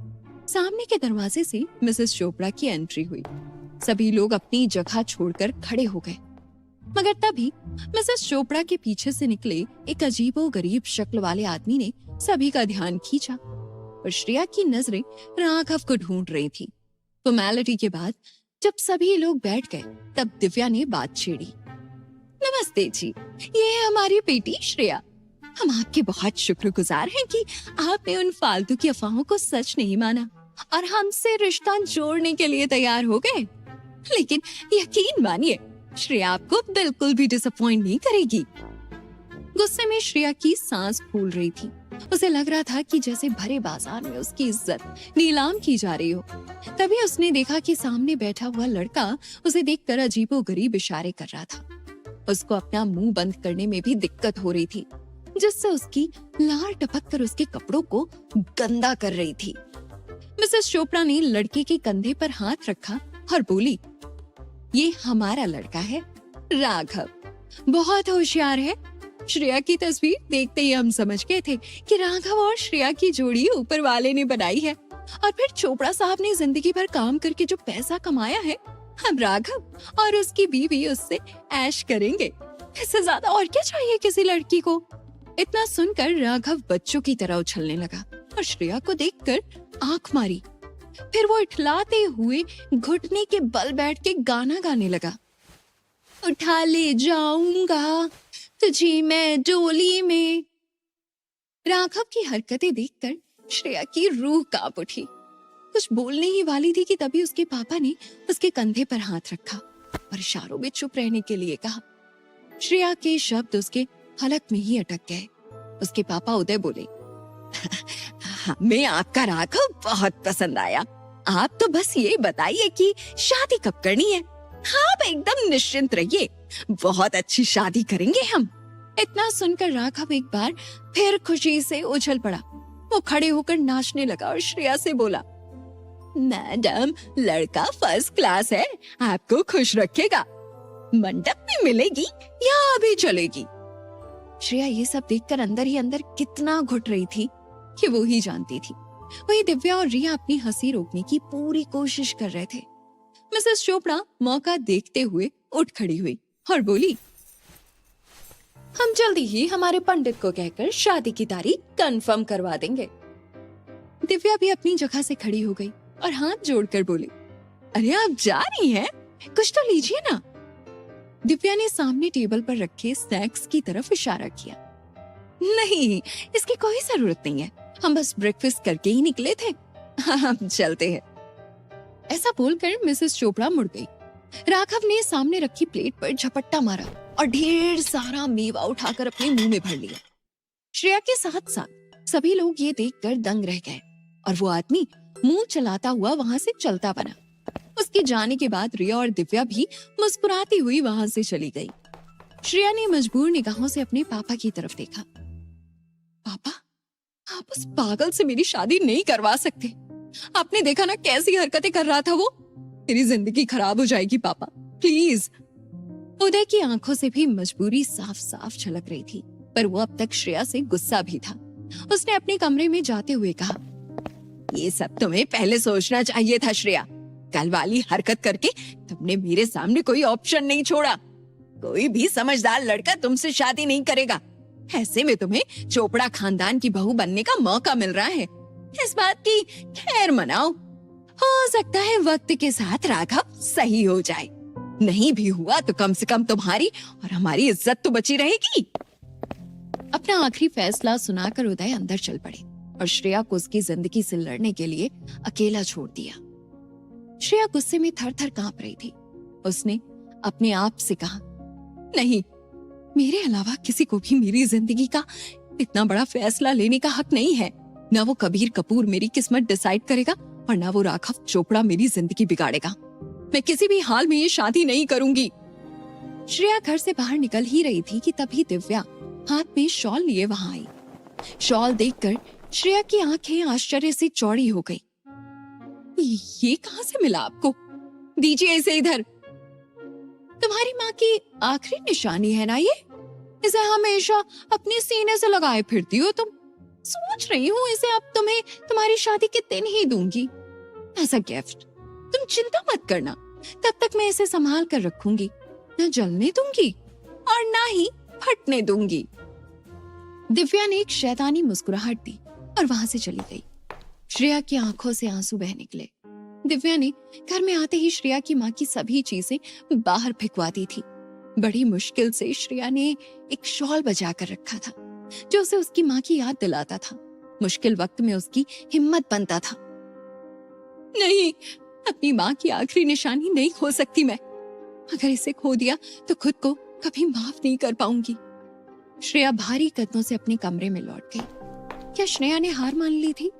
सामने के दरवाजे से मिसेस चोपड़ा की एंट्री हुई। सभी लोग अपनी जगह छोड़कर खड़े हो गए, मगर तभी मिसेस चोपड़ा के पीछे से निकले एक अजीबोगरीब शक्ल वाले आदमी ने सभी का ध्यान खींचा और श्रेया की नजरें राघव को ढूंढ रही थी। फॉर्मेलिटी के बाद जब सभी लोग बैठ गए तब दिव्या ने बात छेड़ी। नमस्ते जी, ये है हमारी बेटी श्रेया। हम आपके बहुत शुक्रगुजार हैं कि आपने उन फालतू की अफवाहों को सच नहीं माना और हमसे रिश्ता जोड़ने के लिए तैयार हो गए। लेकिन यकीन मानिए, श्रेया आपको बिल्कुल भी डिसअपॉइंट नहीं करेगी। गुस्से में श्रेया की सांस फूल रही थी। उसे लग रहा था कि जैसे भरे बाजार में उसकी इज्जत नीलाम की जा रही हो। तभी उसने देखा कि सामने बैठा हुआ लड़का उसे देखकर अजीबोगरीब इशारे कर रहा था। उसको अपना मुंह बंद करने में भी दिक्कत हो रही थी, जिससे उसकी लार टपक कर उसके कपड़ों को गंदा कर रही थी। मिसेस चोपड़ा ने लड़के के कंधे पर हाथ रखा और बोली, ये हमारा लड़का है राघव, बहुत होशियार है। श्रेया की तस्वीर देखते ही हम समझ गए थे कि राघव और श्रेया की जोड़ी ऊपर वाले ने बनाई है, और फिर चोपड़ा साहब ने जिंदगी भर काम करके जो पैसा कमाया है, हम राघव और उसकी बीवी उससे ऐश करेंगे। इससे ज्यादा और क्या चाहिए किसी लड़की को। इतना सुनकर राघव बच्चों की तरह उछलने लगा और श्रेया को देखकर आंख मारी। फिर वो इठलाते हुए घुटने के बल बैठ के गाना गाने लगा। उठा ले जाऊंगा तुझे मैं डोली में। राघव की हरकतें देखकर श्रेया की रूह कांप उठी। कुछ बोलने ही वाली थी कि तभी उसके पापा ने उसके कंधे पर हाथ रखा और इशारों में चुप रहने के लिए कहा। श्रेया के शब्द उसके हलक में ही अटक गए। उसके पापा उदय बोले, हमें आपका राघव बहुत पसंद आया। आप तो बस ये बताइए कि शादी कब करनी है। आप एकदम निश्चिंत रहिए, बहुत अच्छी शादी करेंगे हम। इतना सुनकर राघव एक बार फिर खुशी से उछल पड़ा। वो खड़े होकर नाचने लगा और श्रेया से बोला, मैडम लड़का फर्स्ट क्लास है, आपको खुश रखेगा। मंडप में मिलेगी या अभी चलेगी? श्रेया ये सब देखकर अंदर ही अंदर कितना घुट रही थी कि वो ही जानती थी। वही दिव्या और रिया अपनी हंसी रोकने की पूरी कोशिश कर रहे थे। मिसेस चोपड़ा मौका देखते हुए उठ खड़ी हुई और बोली, हम जल्दी ही हमारे पंडित को कहकर शादी की तारीख कंफर्म करवा देंगे। दिव्या भी अपनी जगह से खड़ी हो गई और हाथ जोड़कर बोली, अरे आप जा रही हैं? कुछ तो लीजिए ना। दिव्या ने सामने टेबल पर रखे स्नैक्स की तरफ इशारा किया। नहीं, इसकी कोई जरूरत नहीं है, हम बस ब्रेकफास्ट करके ही निकले थे। हम चलते हैं। ऐसा बोलकर मिसेस चोपड़ा मुड़ गई। राघव ने सामने रखी प्लेट पर झपट्टा मारा और ढेर सारा मेवा उठाकर अपने मुंह में भर लिया। श्रेया के साथ साथ सभी लोग ये देखकर दंग रह गए और वो आदमी मुंह चलाता हुआ वहां से चलता बना। उसके जाने के बाद रिया और दिव्या भी मुस्कुराती हुई वहां से चली गई। श्रेया ने मजबूर निगाहों से अपने पापा की तरफ देखा। पापा, आप उस पागल से मेरी शादी नहीं करवा सकते। आपने देखा ना कैसी हरकतें कर रहा था वो। मेरी जिंदगी खराब हो जाएगी पापा, प्लीज। उदय की आंखों से भी मजबूरी साफ साफ झलक रही थी, पर वो अब तक श्रेया से गुस्सा भी था। उसने अपने कमरे में जाते हुए कहा, ये सब तुम्हें पहले सोचना चाहिए था श्रेया। कल वाली हरकत करके तुमने मेरे सामने कोई ऑप्शन नहीं छोड़ा। कोई भी समझदार लड़का तुमसे शादी नहीं करेगा। ऐसे में तुम्हें चोपड़ा खानदान की बहू बनने का मौका मिल रहा है। इस बात की खैर मनाओ। हो सकता है वक्त के साथ राघव सही हो जाए। नहीं भी हुआ तो कम से कम तुम्हारी और हमारी इज्जत तो बची रहेगी। अपना आखिरी फैसला सुनाकर उदय अंदर चल पड़े और श्रेया को उसकी जिंदगी से लड़ने के लिए अकेला छोड़ दिया। श्रेया गुस्से में थर थर कांप रही थी। उसने अपने आप से कहा, नहीं, मेरे अलावा किसी को भी मेरी जिंदगी का इतना बड़ा फैसला लेने का हक नहीं है। ना वो कबीर कपूर मेरी किस्मत डिसाइड करेगा और ना वो राघव चोपड़ा मेरी जिंदगी बिगाड़ेगा। मैं किसी भी हाल में ये शादी नहीं करूंगी। श्रेया घर से बाहर निकल ही रही थी कि तभी दिव्या हाथ में शॉल लिए वहां आई। शॉल देखकर श्रेया की आंखें आश्चर्य से चौड़ी हो गई। ये कहां से मिला आपको? दीजिए इसे इधर। तुम्हारी माँ की आखिरी निशानी है ना ये? इसे हमेशा अपने सीने से लगाए फिरती हो तुम। सोच रही हूँ इसे अब तुम्हें तुम्हारी शादी के दिन ही दूंगी एज अ गिफ्ट। तुम चिंता मत करना, तब तक मैं इसे संभाल कर रखूंगी। न जलने दूंगी और ना ही फटने दूंगी। दिव्या ने एक शैतानी मुस्कुराहट दी और वहां से चली गई। श्रेया की आंखों से आंसू बह निकले। दिव्या ने घर में आते ही श्रेया की माँ की सभी चीजें बाहर फेंकवा दी थी। बड़ी मुश्किल से श्रेया ने एक शॉल बचा कर रखा था जो उसे उसकी माँ की याद दिलाता था। मुश्किल वक्त में उसकी हिम्मत बनता था। नहीं, अपनी माँ की आखिरी निशानी नहीं खो सकती मैं। अगर इसे खो दिया तो खुद को कभी माफ नहीं कर पाऊंगी। श्रेया भारी कदमों से अपने कमरे में लौट गई। क्या श्रेया ने हार मान ली थी?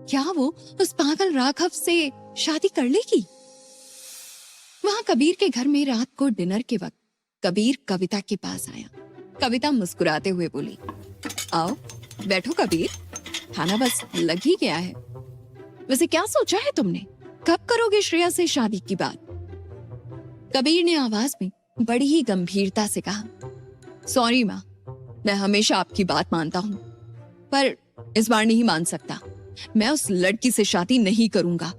क्या वो उस पागल राघव से शादी कर लेगी? वहां कबीर के घर में रात को डिनर के वक्त कबीर कविता के पास आया। कविता मुस्कुराते हुए बोली, आओ बैठो कबीर, खाना बस लग ही गया है। वैसे क्या सोचा है तुमने? कब करोगे श्रेया से शादी की बात? कबीर ने आवाज में बड़ी ही गंभीरता से कहा, सॉरी माँ, मैं हमेशा आपकी बात मानता हूँ, पर इस बार नहीं मान सकता। मैं उस लड़की से शादी नहीं करूंगा।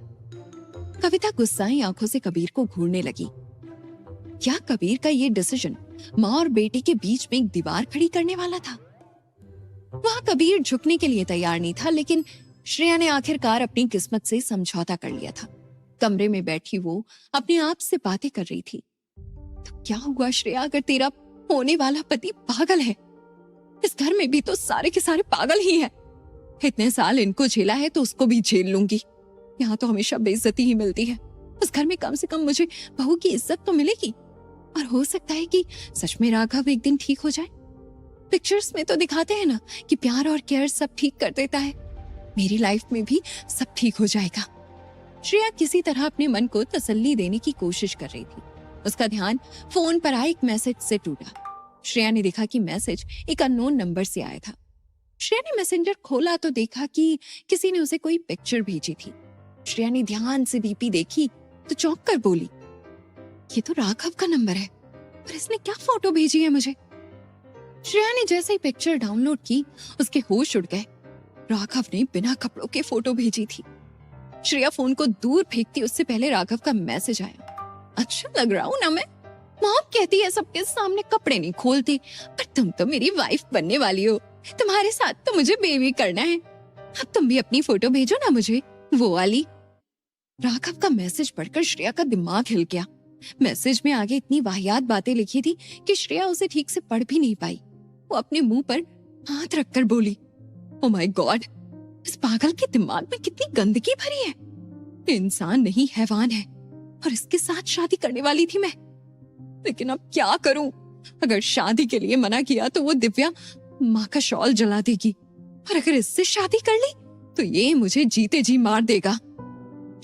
कविता गुस्साई आंखों से कबीर को घूरने लगी। क्या कबीर का ये डिसीजन माँ और बेटे के बीच में एक दीवार खड़ी करने वाला था? वहां कबीर झुकने के लिए तैयार नहीं था, लेकिन श्रेया ने आखिरकार अपनी किस्मत से समझौता कर लिया था। कमरे में बैठी वो अपने आप से बातें कर रही थी। तो क्या हुआ श्रेया अगर तेरा होने वाला पति पागल है? इस घर में भी तो सारे के सारे पागल ही हैं। इतने साल इनको झेला है तो उसको भी झेल लूंगी। यहाँ तो हमेशा बेइज्जती ही मिलती है। उस घर में कम से कम मुझे बहू की इज्जत तो मिलेगी। और हो सकता है कि सच में राघव एक दिन ठीक हो जाए। पिक्चर्स में तो दिखाते हैं ना कि प्यार और केयर सब ठीक कर देता है। मेरी लाइफ में भी सब ठीक हो जाएगा। श्रेया किसी तरह अपने मन को तसल्ली देने की कोशिश कर रही थी। उसका ध्यान फोन पर आए एक मैसेज से टूटा। श्रेया ने देखा कि मैसेज एक अननोन नंबर से आया था। श्रेया ने मैसेंजर खोला तो देखा कि किसी ने उसे कोई पिक्चर भेजी थी। श्रेया ने ध्यान से डीपी देखी तो चौंक कर बोली, ये तो राघव का नंबर है, पर इसने क्या फोटो भेजी है मुझे। श्रेया ने जैसे ही पिक्चर डाउनलोड की, उसके होश उड़ गए। राघव ने बिना कपड़ों के फोटो भेजी थी। श्रेया फोन को दूर फेंकती उससे पहले राघव का मैसेज आया, अच्छा लग रहा हूं ना मैं? मॉम कहती है सबके सामने कपड़े नहीं खोलती, पर तुम तो मेरी वाइफ बनने वाली हो। तुम्हारे साथ तो मुझे बेबी करना है। अब तुम भी अपनी फोटो भेजो ना मुझे, वो वाली। राघव का मैसेज पढ़कर श्रेया का दिमाग हिल गया। मैसेज में आगे इतनी वाहियात बातें लिखी थी कि श्रेया उसे ठीक से पढ़ भी नहीं पाई। वो अपने मुंह पर हाथ रखकर बोली, ओ माय गॉड, इस पागल के दिमाग में कितनी गंदगी भरी है। ये इंसान नहीं हैवान है, और इसके साथ शादी करने वाली थी मैं। लेकिन अब क्या करूं? अगर शादी के लिए मना किया तो वो दिव्या माँ का शॉल जला देगी, और अगर इससे शादी कर ली तो ये मुझे जीते जी मार देगा।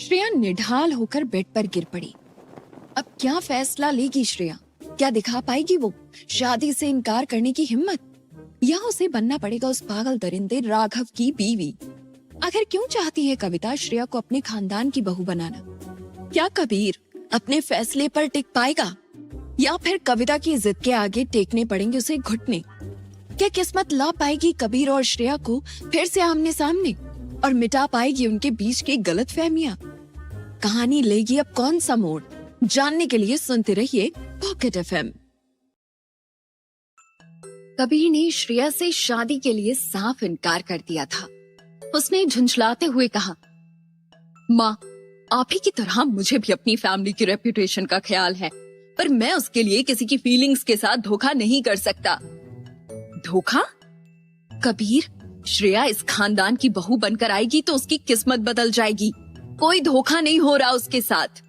श्रेया निढाल होकर बेड पर गिर पड़ी। अब क्या फैसला लेगी श्रेया? क्या दिखा पाएगी वो शादी से इनकार करने की हिम्मत, या उसे बनना पड़ेगा उस पागल दरिंदे राघव की बीवी? आखिर क्यों चाहती है कविता श्रेया को अपने खानदान की बहू बनाना? क्या कबीर अपने फैसले पर टिक पाएगा, या फिर कविता की जिद के आगे टेकने पड़ेंगे उसे घुटने? क्या किस्मत ला पाएगी कबीर और श्रेया को फिर से आमने सामने, और मिटा पाएगी उनके बीच की गलतफहमियां? कहानी लेगी अब कौन सा मोड़? जानने के लिए सुनते रहिए पॉकेट एफएम। कबीर ने श्रेया से शादी के लिए साफ इनकार कर दिया था। उसने झुंझलाते हुए कहा, माँ, आप ही की तरह मुझे भी अपनी फैमिली की रेपुटेशन का ख्याल है, पर मैं उसके लिए किसी की फीलिंग्स के साथ धोखा नहीं कर सकता। धोखा? कबीर, श्रेया इस खानदान की बहू बनकर आएगी तो उसकी किस्मत बदल जाएगी। कोई धोखा नहीं हो रहा उसके साथ।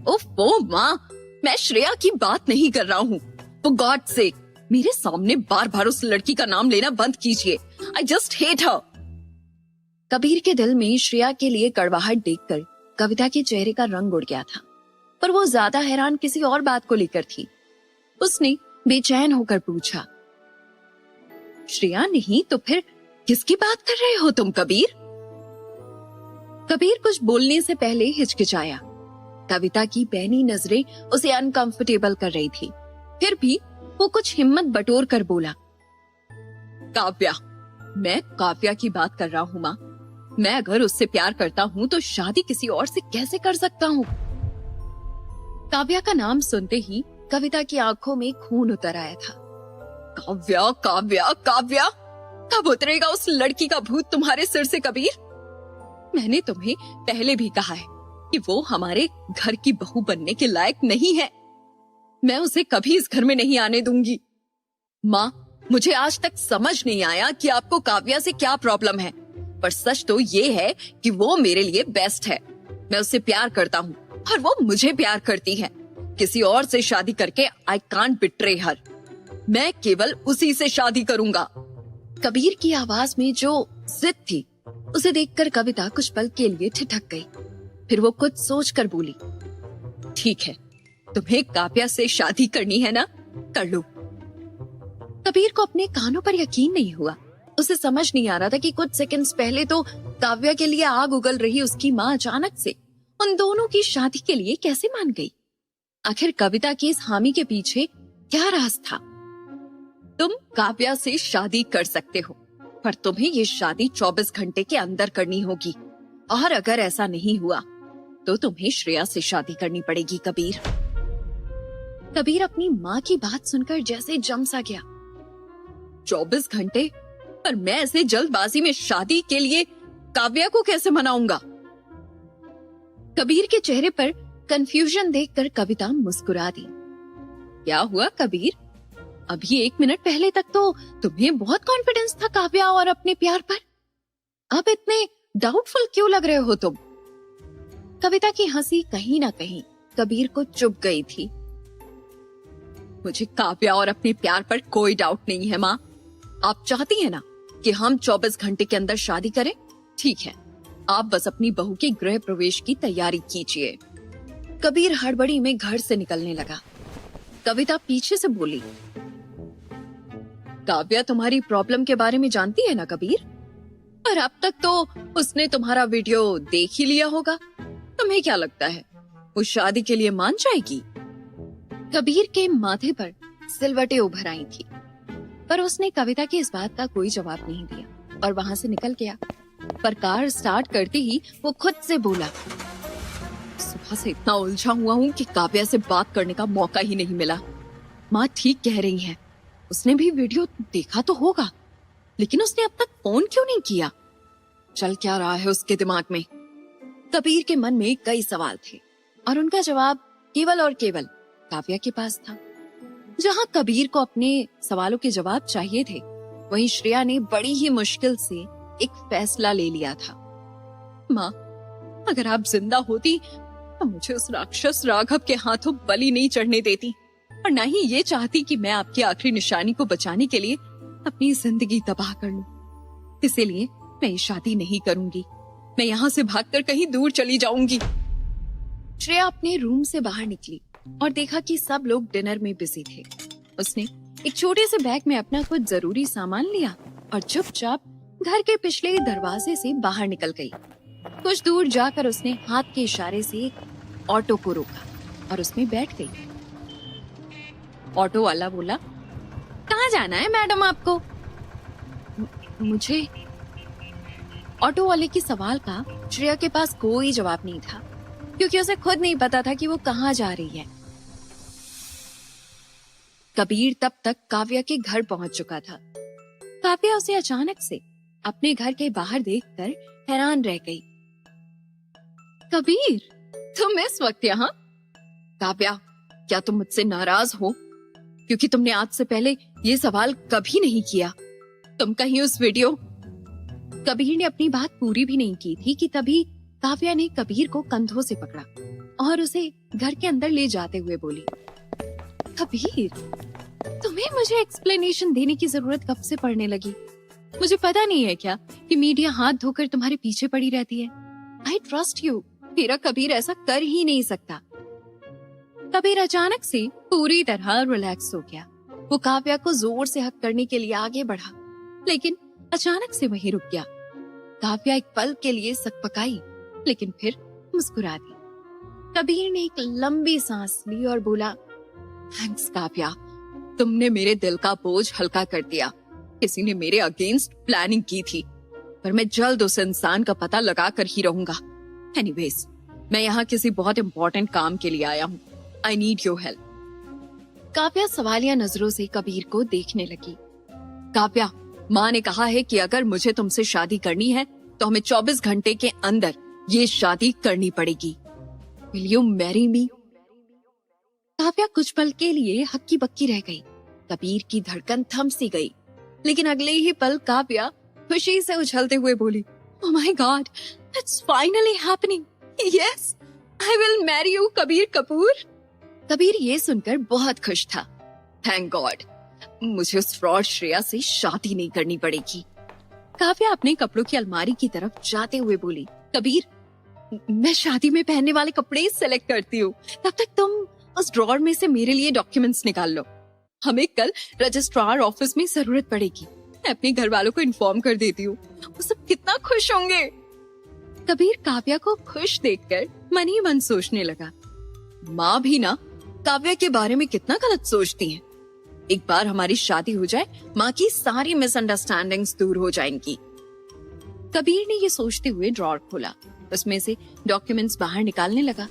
ओफो माँ, मैं श्रेया की बात नहीं कर रहा हूँ। फॉर गॉड सेक, मेरे सामने बार बार उस लड़की का नाम लेना बंद कीजिए। I just hate her. Kabir के दिल में श्रेया के लिए कड़वाहट देखकर कविता के चेहरे का रंग उड़ गया था, पर वो ज्यादा हैरान किसी और बात को लेकर थी। उसने बेचैन होकर पूछा, श्रेया नहीं तो फिर किसकी बात कर रहे हो तुम कबीर? कबीर कुछ बोलने से पहले हिचकिचाया। कविता की पैनी नजरें उसे अनकंफर्टेबल कर रही थी। फिर भी वो कुछ हिम्मत बटोर कर बोला, काव्या, मैं काव्या की बात कर रहा हूँ माँ। मैं अगर उससे प्यार करता हूँ तो शादी किसी और से कैसे कर सकता हूँ? काव्या का नाम सुनते ही कविता की आंखों में खून उतर आया था। काव्या, काव्या, काव्या, कब उतरेगा उस लड़की का भूत तुम्हारे सिर से कबीर? मैंने तुम्हें पहले भी कहा है कि वो हमारे घर की बहू बनने के लायक नहीं है। मैं उसे कभी इस घर में नहीं आने दूंगी। माँ, मुझे आज तक समझ नहीं आया कि आपको काव्या से क्या प्रॉब्लम है, पर सच तो ये है कि वो मेरे लिए बेस्ट है। मैं उससे प्यार करता हूँ और वो मुझे प्यार करती है। किसी और से शादी करके आई कांट बिट्रे हर। मैं केवल उसी से शादी करूंगा। कबीर की आवाज में जो जिद थी उसे देखकर कविता कुछ पल के लिए ठिठक गई। फिर वो कुछ सोचकर बोली, ठीक है, तुम्हें काव्या से शादी करनी है ना, कर लो। कबीर को अपने कानों पर यकीन नहीं हुआ। उसे समझ नहीं आ रहा था कि कुछ सेकंड्स पहले तो काव्या के लिए आग उगल रही उसकी माँ अचानक से उन दोनों की शादी के लिए कैसे मान गई। आखिर कविता की इस हामी के पीछे क्या राज था? तुम काव्या से शादी कर सकते हो, पर तुम्हें ये शादी 24 घंटे के अंदर करनी होगी, और अगर ऐसा नहीं हुआ तो तुम्हें श्रेया से शादी करनी पड़ेगी कबीर। कबीर अपनी माँ की बात सुनकर जैसे जम सा गया। 24 घंटे? पर मैं ऐसे जल्दबाजी में शादी के लिए काव्या को कैसे मनाऊंगा? कबीर के चेहरे पर कंफ्यूजन देखकर कविता मुस्कुरा दी। क्या हुआ कबीर? अभी 1 मिनट पहले तक तो तुम्हें बहुत कॉन्फिडेंस था काव्या और अपने प्यार पर। अब इतने डाउटफुल क्यों लग रहे हो तुम? कविता की हंसी कहीं ना कहीं कबीर को चुभ गई थी। मुझे काव्या और अपने प्यार पर कोई डाउट नहीं है माँ। आप चाहती है ना कि हम 24 घंटे के अंदर शादी करें? ठीक है, आप बस अपनी बहू के गृह प्रवेश की तैयारी कीजिए। कबीर हड़बड़ी में घर से निकलने लगा। कविता पीछे से बोली, काव्या तुम्हारी प्रॉब्लम के बारे में जानती है ना कबीर? और अब तक तो उसने तुम्हारा वीडियो देख ही लिया होगा। तुम्हें क्या लगता है वो शादी के लिए मान जाएगी? कबीर के माथे पर सिलवटें उभर आई थी, पर उसने कविता की इस बात का कोई जवाब नहीं दिया और वहां से निकल गया। पर कार स्टार्ट करते ही वो खुद से बोला, सुबह से इतना उलझा हुआ हूँ कि काव्या से बात करने का मौका ही नहीं मिला। माँ ठीक कह रही है, उसने भी वीडियो देखा तो होगा, लेकिन उसने अब तक फोन क्यों नहीं किया? चल क्या रहा है उसके दिमाग में? कबीर के मन में कई सवाल थे और उनका जवाब केवल और केवल काव्या के पास था। जहां कबीर को अपने सवालों के जवाब चाहिए थे, वहीं श्रेया ने बड़ी ही मुश्किल से एक फैसला ले लिया था। माँ, अगर आप जिंदा होती तो मुझे उस राक्षस राघव के हाथों बलि नहीं चढ़ने देती और न ही ये चाहती कि मैं आपकी आखिरी निशानी को बचाने के लिए अपनी जिंदगी तबाह कर लूं। इसीलिए मैं ये शादी नहीं करूंगी। मैं यहाँ से भागकर कहीं दूर चली जाऊंगी। श्रेया अपने रूम से बाहर निकली और देखा कि सब लोग डिनर में बिजी थे। उसने एक छोटे से बैग में अपना कुछ जरूरी सामान लिया और चुपचाप घर के पिछले दरवाजे से बाहर निकल गई। कुछ दूर जाकर उसने हाथ के इशारे से एक ऑटो को रोका और उसमें बैठ गई। ऑटो वाला बोला, कहाँ जाना है मैडम आपको? मुझे। ऑटो वाले के सवाल का श्रेया के पास कोई जवाब नहीं था, क्योंकि उसे खुद नहीं पता था कि वो कहाँ जा रही है। कबीर तब तक काव्या के घर पहुंच चुका था। काव्या उसे अचानक से अपने घर के बाहर देखकर हैरान रह गई। कबीर, तुम इस वक्त यहाँ? काव्या, क्या तुम मुझसे नाराज हो क्योंकि तुमने आज से पहले ये सवाल कभी नहीं किया? तुम कहीं उस वीडियो। कबीर ने अपनी बात पूरी भी नहीं की थी कि तभी काव्या ने कबीर को कंधों से पकड़ा और उसे घर के अंदर ले जाते हुए बोली, कबीर, तुम्हें मुझे एक्सप्लेनेशन देने की जरूरत कब से पड़ने लगी? मुझे पता नहीं है क्या कि मीडिया हाथ धोकर तुम्हारे पीछे पड़ी रहती है? I trust you. मेरा कबीर ऐसा कर ही नहीं सकता। कबीर अचानक से पूरी तरह रिलैक्स हो गया। वो काव्या को जोर से हक करने के लिए आगे बढ़ा, लेकिन अचानक से वहीं रुक गया। काव्या एक पल के लिए सकपकाई, लेकिन फिर मुस्कुरा दी। कबीर ने एक लंबी सांस ली और बोला, थैंक्स काव्या, तुमने मेरे दिल का बोझ हल्का कर दिया। किसी ने मेरे अगेंस्ट प्लानिंग की थी, पर मैं जल्द उस इंसान का पता लगा कर ही रहूंगा। एनीवेज, मैं यहाँ किसी बहुत इंपॉर्टेंट काम के लिए आया हूँ। I need your help. Kavya सवालिया नजरों से कबीर को देखने लगी। काव्या, माँ ने कहा है कि अगर मुझे तुमसे शादी करनी है तो हमें 24 घंटे के अंदर ये शादी करनी पड़ेगी। Will you marry me? Kavya कुछ पल के लिए हक्की बक्की रह गई। कबीर की धड़कन थम सी गई, लेकिन अगले ही पल काव्या खुशी से उछलते हुए बोली, oh my God, it's finally happening. Yes, I will marry you Kabir Kapoor. Kabir ये सुनकर बहुत खुश था। थैंक गॉड, मुझे उस फ्रॉड श्रेया से शादी नहीं करनी पड़ेगी। काव्या अपने कपड़ों की अलमारी की तरफ जाते हुए बोली, कबीर, मैं शादी में पहनने वाले कपड़े सेलेक्ट करती हूँ, तब तक तुम उस ड्रॉर में से मेरे लिए डॉक्यूमेंट्स निकाल लो। हमें कल रजिस्ट्रार ऑफिस में जरूरत पड़ेगी। मैं अपने घर वालों को इन्फॉर्म कर देती हूँ, वो सब कितना खुश होंगे। कबीर काव्या को खुश देखकर मन ही मन सोचने लगा, माँ भी ना काव्या के बारे में कितना गलत सोचती हैं। एक बार हमारी शादी हो जाए, माँ की सारी मिसअंडरस्टैंडिंग्स दूर हो जाएंगी। कबीर ने ये सोचते हुए ड्रॉर खोला, उसमें से डॉक्यूमेंट्स बाहर निकालने लगा,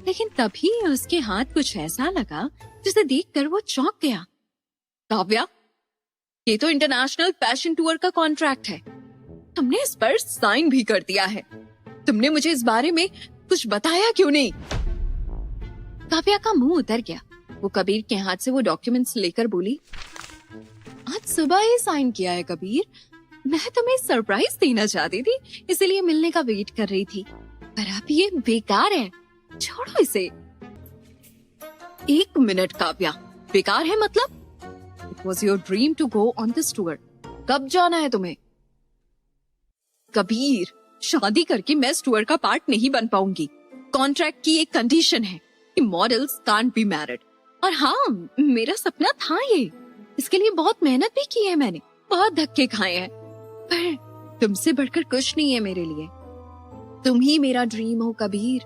लेकिन तभी उसके हाथ कुछ ऐसा लगा जिसे देखकर वो चौंक गया। काव्या, ये तो इंटरनेशनल फैशन टूर का कॉन्ट्रैक्ट है। तुमने इस पर साइन भी कर दिया है। तुमने मुझे इस बारे में कुछ बताया क्यों नहीं? काव्या का मुंह उतर गया। वो कबीर के हाथ से वो डॉक्यूमेंट्स लेकर बोली, आज सुबह ही साइन किया है कबीर। मैं तुम्हें सरप्राइज देना चाहती थी, इसलिए मिलने का वेट कर रही थी, पर अब ये बेकार है, छोड़ो इसे। एक मिनट काव्या, बेकार है मतलब? It was your dream to go on this tour. कब जाना है तुम्हें? कबीर, शादी करके मैं स्टुअर्ट का पार्ट नहीं बन पाऊंगी। कॉन्ट्रैक्ट की एक कंडीशन है कि मॉडल्स कांट बी मैरिड। और हाँ, मेरा सपना था ये, इसके लिए बहुत मेहनत भी की है मैंने, बहुत धक्के खाए हैं, पर तुमसे बढ़कर कुछ नहीं है मेरे लिए। तुम ही मेरा ड्रीम हो कबीर।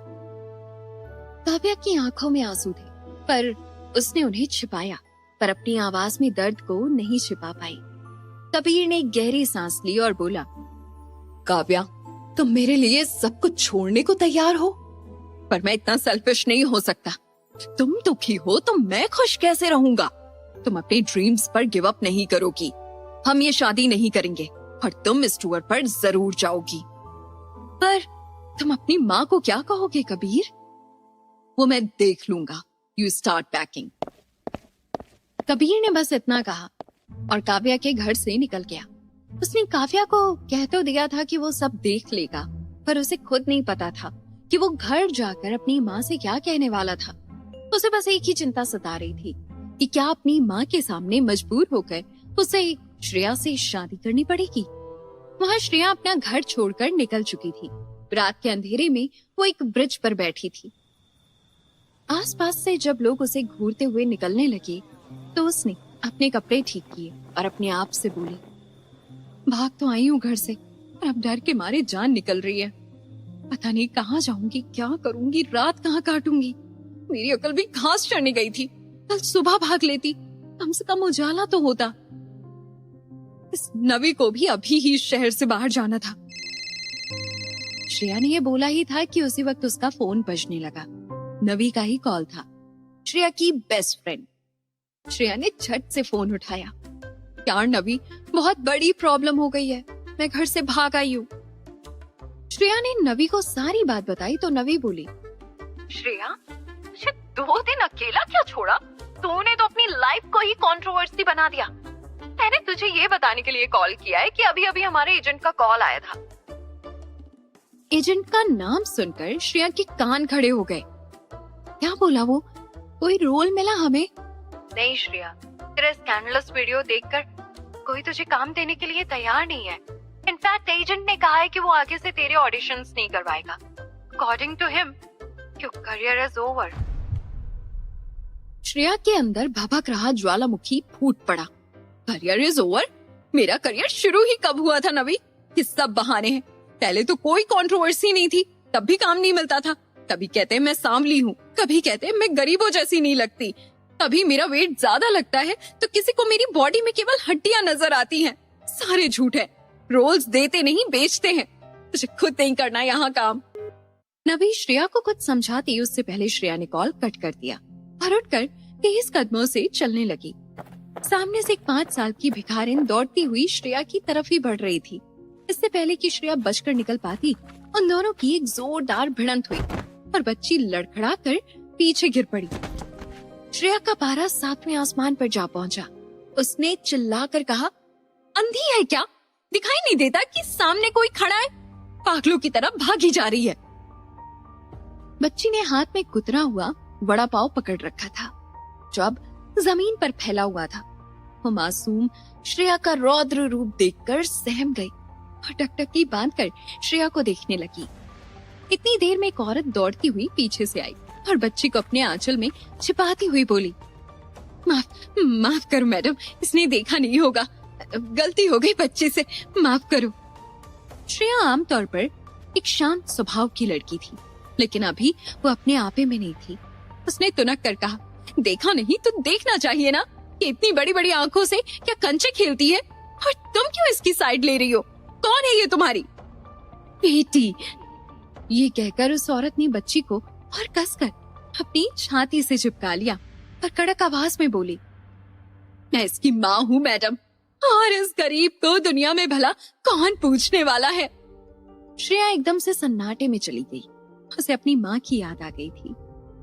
काव्या की आंखों में आंसू थे, पर उसने उन्हें छिपाया, पर अपनी आवाज में दर्द को नहीं छिपा पाई। कबीर ने गहरी सांस ली और बोला, काव्या, तुम मेरे लिए सब कुछ छोड़ने को तैयार हो, पर मैं इतना सेल्फिश नहीं हो सकता। तुम दुखी हो तो मैं खुश कैसे रहूंगा? तुम अपने ड्रीम्स पर गिव अप नहीं करोगी। हम ये शादी नहीं करेंगे और तुम इस टूर पर जरूर जाओगी। पर तुम अपनी माँ को क्या कहोगे कबीर? वो मैं देख लूंगा। You start packing. कबीर ने बस इतना कहा और काव्या के घर से निकल गया। उसने काव्या को कह तो दिया था कि वो सब देख लेगा, पर उसे खुद नहीं पता था कि वो घर जाकर अपनी माँ से क्या कहने वाला था। उसे बस एक ही चिंता सता रही थी कि क्या अपनी माँ के सामने मजबूर होकर उसे श्रेया से शादी करनी पड़ेगी। वहाँ श्रेया अपना घर छोड़कर निकल चुकी थी। रात के अंधेरे में वो एक ब्रिज पर बैठी थी। आसपास से जब लोग उसे घूरते हुए निकलने लगे तो उसने अपने कपड़े ठीक किए और अपने आप से बोली, भाग तो आई हूँ घर से, पर अब डर के मारे जान निकल रही है। पता नहीं कहाँ जाऊंगी, क्या करूंगी, रात कहाँ काटूंगी। मेरी अकल भी घास चढ़ने गई थी। कल सुबह भाग लेती, कम से कम उजाला तो होता। इस नवी को भी अभी ही शहर से बाहर जाना था। श्रेया ने ये बोला ही था कि उसी वक्त उसका फोन बजने लगा। नवी का ही कॉल था, श्रेया की बेस्ट फ्रेंड। श्रेया ने झट से फोन उठाया। यार नवी, बहुत बड़ी प्रॉब्लम हो गई है, मैं घर से भाग आई हूँ। श्रेया ने नवी को सारी बात बताई तो नवी बोली, श्रेया, मुझे 2 दिन अकेला क्या छोड़ा? तूने तो अपनी लाइफ को ही कंट्रोवर्सी बना दिया। मैंने तुझे ये बताने के लिए कॉल किया है कि अभी अभी हमारे एजेंट का कॉल आया था। एजेंट का नाम सुनकर श्रेया के कान खड़े हो गए। क्या बोला वो? कोई रोल मिला हमें? नहीं श्रेया, तेरा स्कैंडलस वीडियो देखकर कोई तुझे काम देने के लिए तैयार नहीं है। इनफैक्ट एजेंट ने कहा है कि वो आगे से तेरे ऑडिशंस नहीं करवाएगा। According to him, your career is over. Shreya के अंदर भभक रहा ज्वालामुखी फूट पड़ा। Career is over? मेरा करियर शुरू ही कब हुआ था नवी? ये सब बहाने हैं। पहले तो कोई कंट्रोवर्सी नहीं थी, तब भी काम नहीं मिलता था। कभी कहते मैं सांवली हूँ, कभी कहते मैं गरीबों जैसी नहीं लगती, कभी मेरा वेट ज्यादा लगता है तो किसी को मेरी बॉडी में केवल हड्डियां नजर आती हैं। सारे झूठ है। रोल्स देते नहीं, बेचते हैं। तुझे खुद नहीं करना यहाँ काम। नवी श्रेया को कुछ समझाती उससे पहले श्रेया ने कॉल कट कर दिया और उठकर तेज कदमों से चलने लगी। सामने से एक 5 साल की भिखारिन दौड़ती हुई श्रेया की तरफ ही बढ़ रही थी। इससे पहले कि श्रेया बचकर निकल पाती, उन दोनों की एक जोरदार भिड़ंत हुई और बच्ची लड़खड़ा कर पीछे गिर पड़ी। श्रेया का पारा 7वें आसमान पर जा पहुंचा। उसने चिल्लाकर कहा, अंधी है क्या? दिखाई नहीं देता कि सामने कोई खड़ा है? पागलों की तरह भागी जा रही है। बच्ची ने हाथ में कुतरा हुआ वड़ा पाव पकड़ रखा था जो अब जमीन पर फैला हुआ था। वो मासूम श्रेया का रौद्र रूप देखकर सहम गई और टकटकी बांधकर श्रेया को देखने लगी। इतनी देर में एक औरत दौड़ती हुई पीछे से आई और बच्ची को अपने आंचल में छिपाती हुई बोली, माफ करो मैडम, इसने देखा नहीं होगा, गलती हो गई बच्चे से, माफ करो। श्रेया आमतौर पर एक शांत स्वभाव की लड़की थी, लेकिन अभी वो अपने आपे में नहीं थी। उसने तुनक कर कहा, देखा नहीं तो देखना चाहिए ना कि इतनी बड़ी बड़ी आंखों से क्या कंचे खेलती है, और तुम क्यों इसकी साइड ले रही हो? कौन है ये तुम्हारी बेटी? ये कहकर उस औरत ने बच्ची को और कसकर अपनी छाती से चिपका लिया और कड़क आवाज में बोली, मैं इसकी माँ हूँ मैडम, और इस गरीब को दुनिया में भला कौन पूछने वाला है। श्रेया एकदम से सन्नाटे में चली गई। उसे अपनी माँ की याद आ गई थी।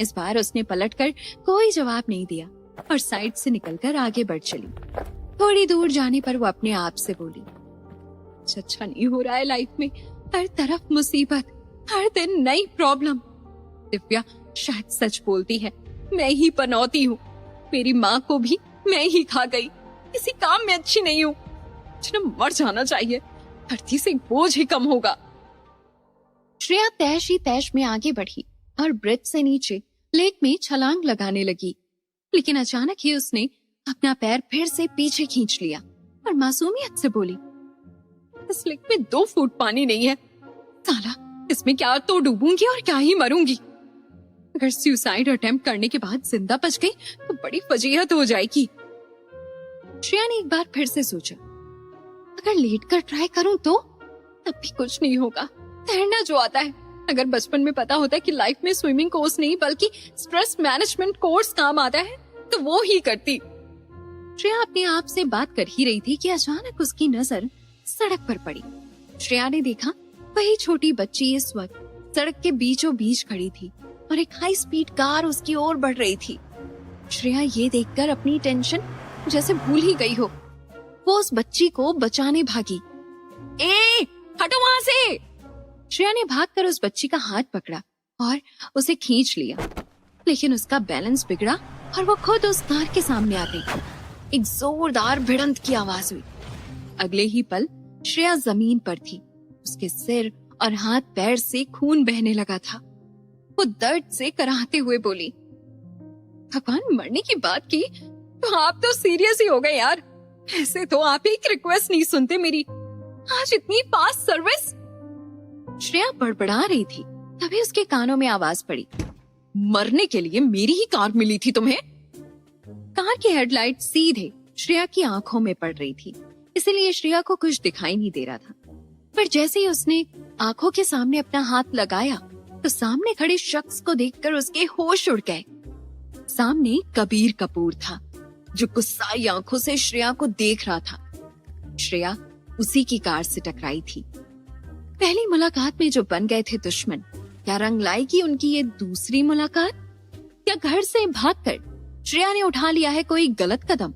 इस बार उसने पलटकर कोई जवाब नहीं दिया और साइड से निकलकर आगे बढ़ चली। थोड़ी दूर जाने पर वो अपने आप से बोली, अच्छा नहीं हो रहा है लाइफ में, हर तरफ मुसीबत, हर दिन नई प्रॉब्लम। दिव्या शायद सच बोलती है, मैं ही पनौती हूँ। मेरी माँ को भी मैं ही खा गई। किसी काम में अच्छी नहीं हूँ, मुझे मर जाना चाहिए, धरती से बोझ ही कम होगा। श्रेया तैश ही तैश में आगे बढ़ी और ब्रिज से नीचे लेक में छलांग लगाने लगी, लेकिन अचानक ही उसने अपना पैर फिर से पीछे खींच लिया और मासूमियत से बोली, इस लेक में 2 फुट पानी नहीं है। साला, इसमें क्या तो डूबूंगी और क्या ही मरूंगी। अगर सुसाइड अटेम्प्ट करने के बाद जिंदा बच गई तो बड़ी फजीहत हो जाएगी। श्रेया ने एक बार फिर से सोचा, अगर लेट कर ट्राई करूं तो तब भी कुछ नहीं होगा। तैरना जो आता है, अगर बचपन में पता होता है कि लाइफ में स्विमिंग कोर्स नहीं बल्कि स्ट्रेस मैनेजमेंट कोर्स काम आता है तो वो ही करती। श्रेया अपने आप से बात कर ही रही थी कि अचानक उसकी नजर सड़क पर पड़ी। श्रेया ने देखा वही छोटी बच्ची इस वक्त सड़क के बीचों बीच खड़ी थी और एक हाई स्पीड कार उसकी ओर बढ़ रही थी। श्रेया ये देखकर अपनी टेंशन जैसे भूल ही गई हो, वो उस बच्ची को बचाने भागी। ए, हटो वहां से! श्रेया ने भागकर उस बच्ची का हाथ पकड़ा और उसे खींच लिया, लेकिन उसका बैलेंस बिगड़ा और वो खुद उस कार के सामने आ गई। एक जोरदार भिड़ंत की आवाज हुई। अगले ही पल श्रेया जमीन पर थी। उसके सिर और हाथ पैर से खून बहने लगा था। वो दर्द से कराहते हुए बोली, भगवान, मरने की बात की तो आप तो सीरियस ही हो गए यार। ऐसे तो आप एक रिक्वेस्ट नहीं सुनते मेरी। आज इतनी फास्ट सर्विस। श्रेया बड़बड़ा रही थी, तभी उसके कानों में आवाज पड़ी, मरने के लिए मेरी ही कार मिली थी तुम्हें। कार की हेडलाइट सीधे श्रेया की आंखों में पड़ रही थी, इसलिए श्रेया को कुछ दिखाई नहीं दे रहा था। पर जैसे ही उसने आंखों के सामने अपना हाथ लगाया तो सामने खड़े शख्स को देखकर उसके होश उड़ गए। सामने कबीर कपूर था, जो गुस्साई आंखों से श्रेया को देख रहा था। श्रेया उसी की कार से टकराई थी। पहली मुलाकात में जो बन गए थे दुश्मन, क्या रंग लाएगी उनकी ये दूसरी मुलाकात? क्या घर से भागकर श्रेया ने उठा लिया है कोई गलत कदम?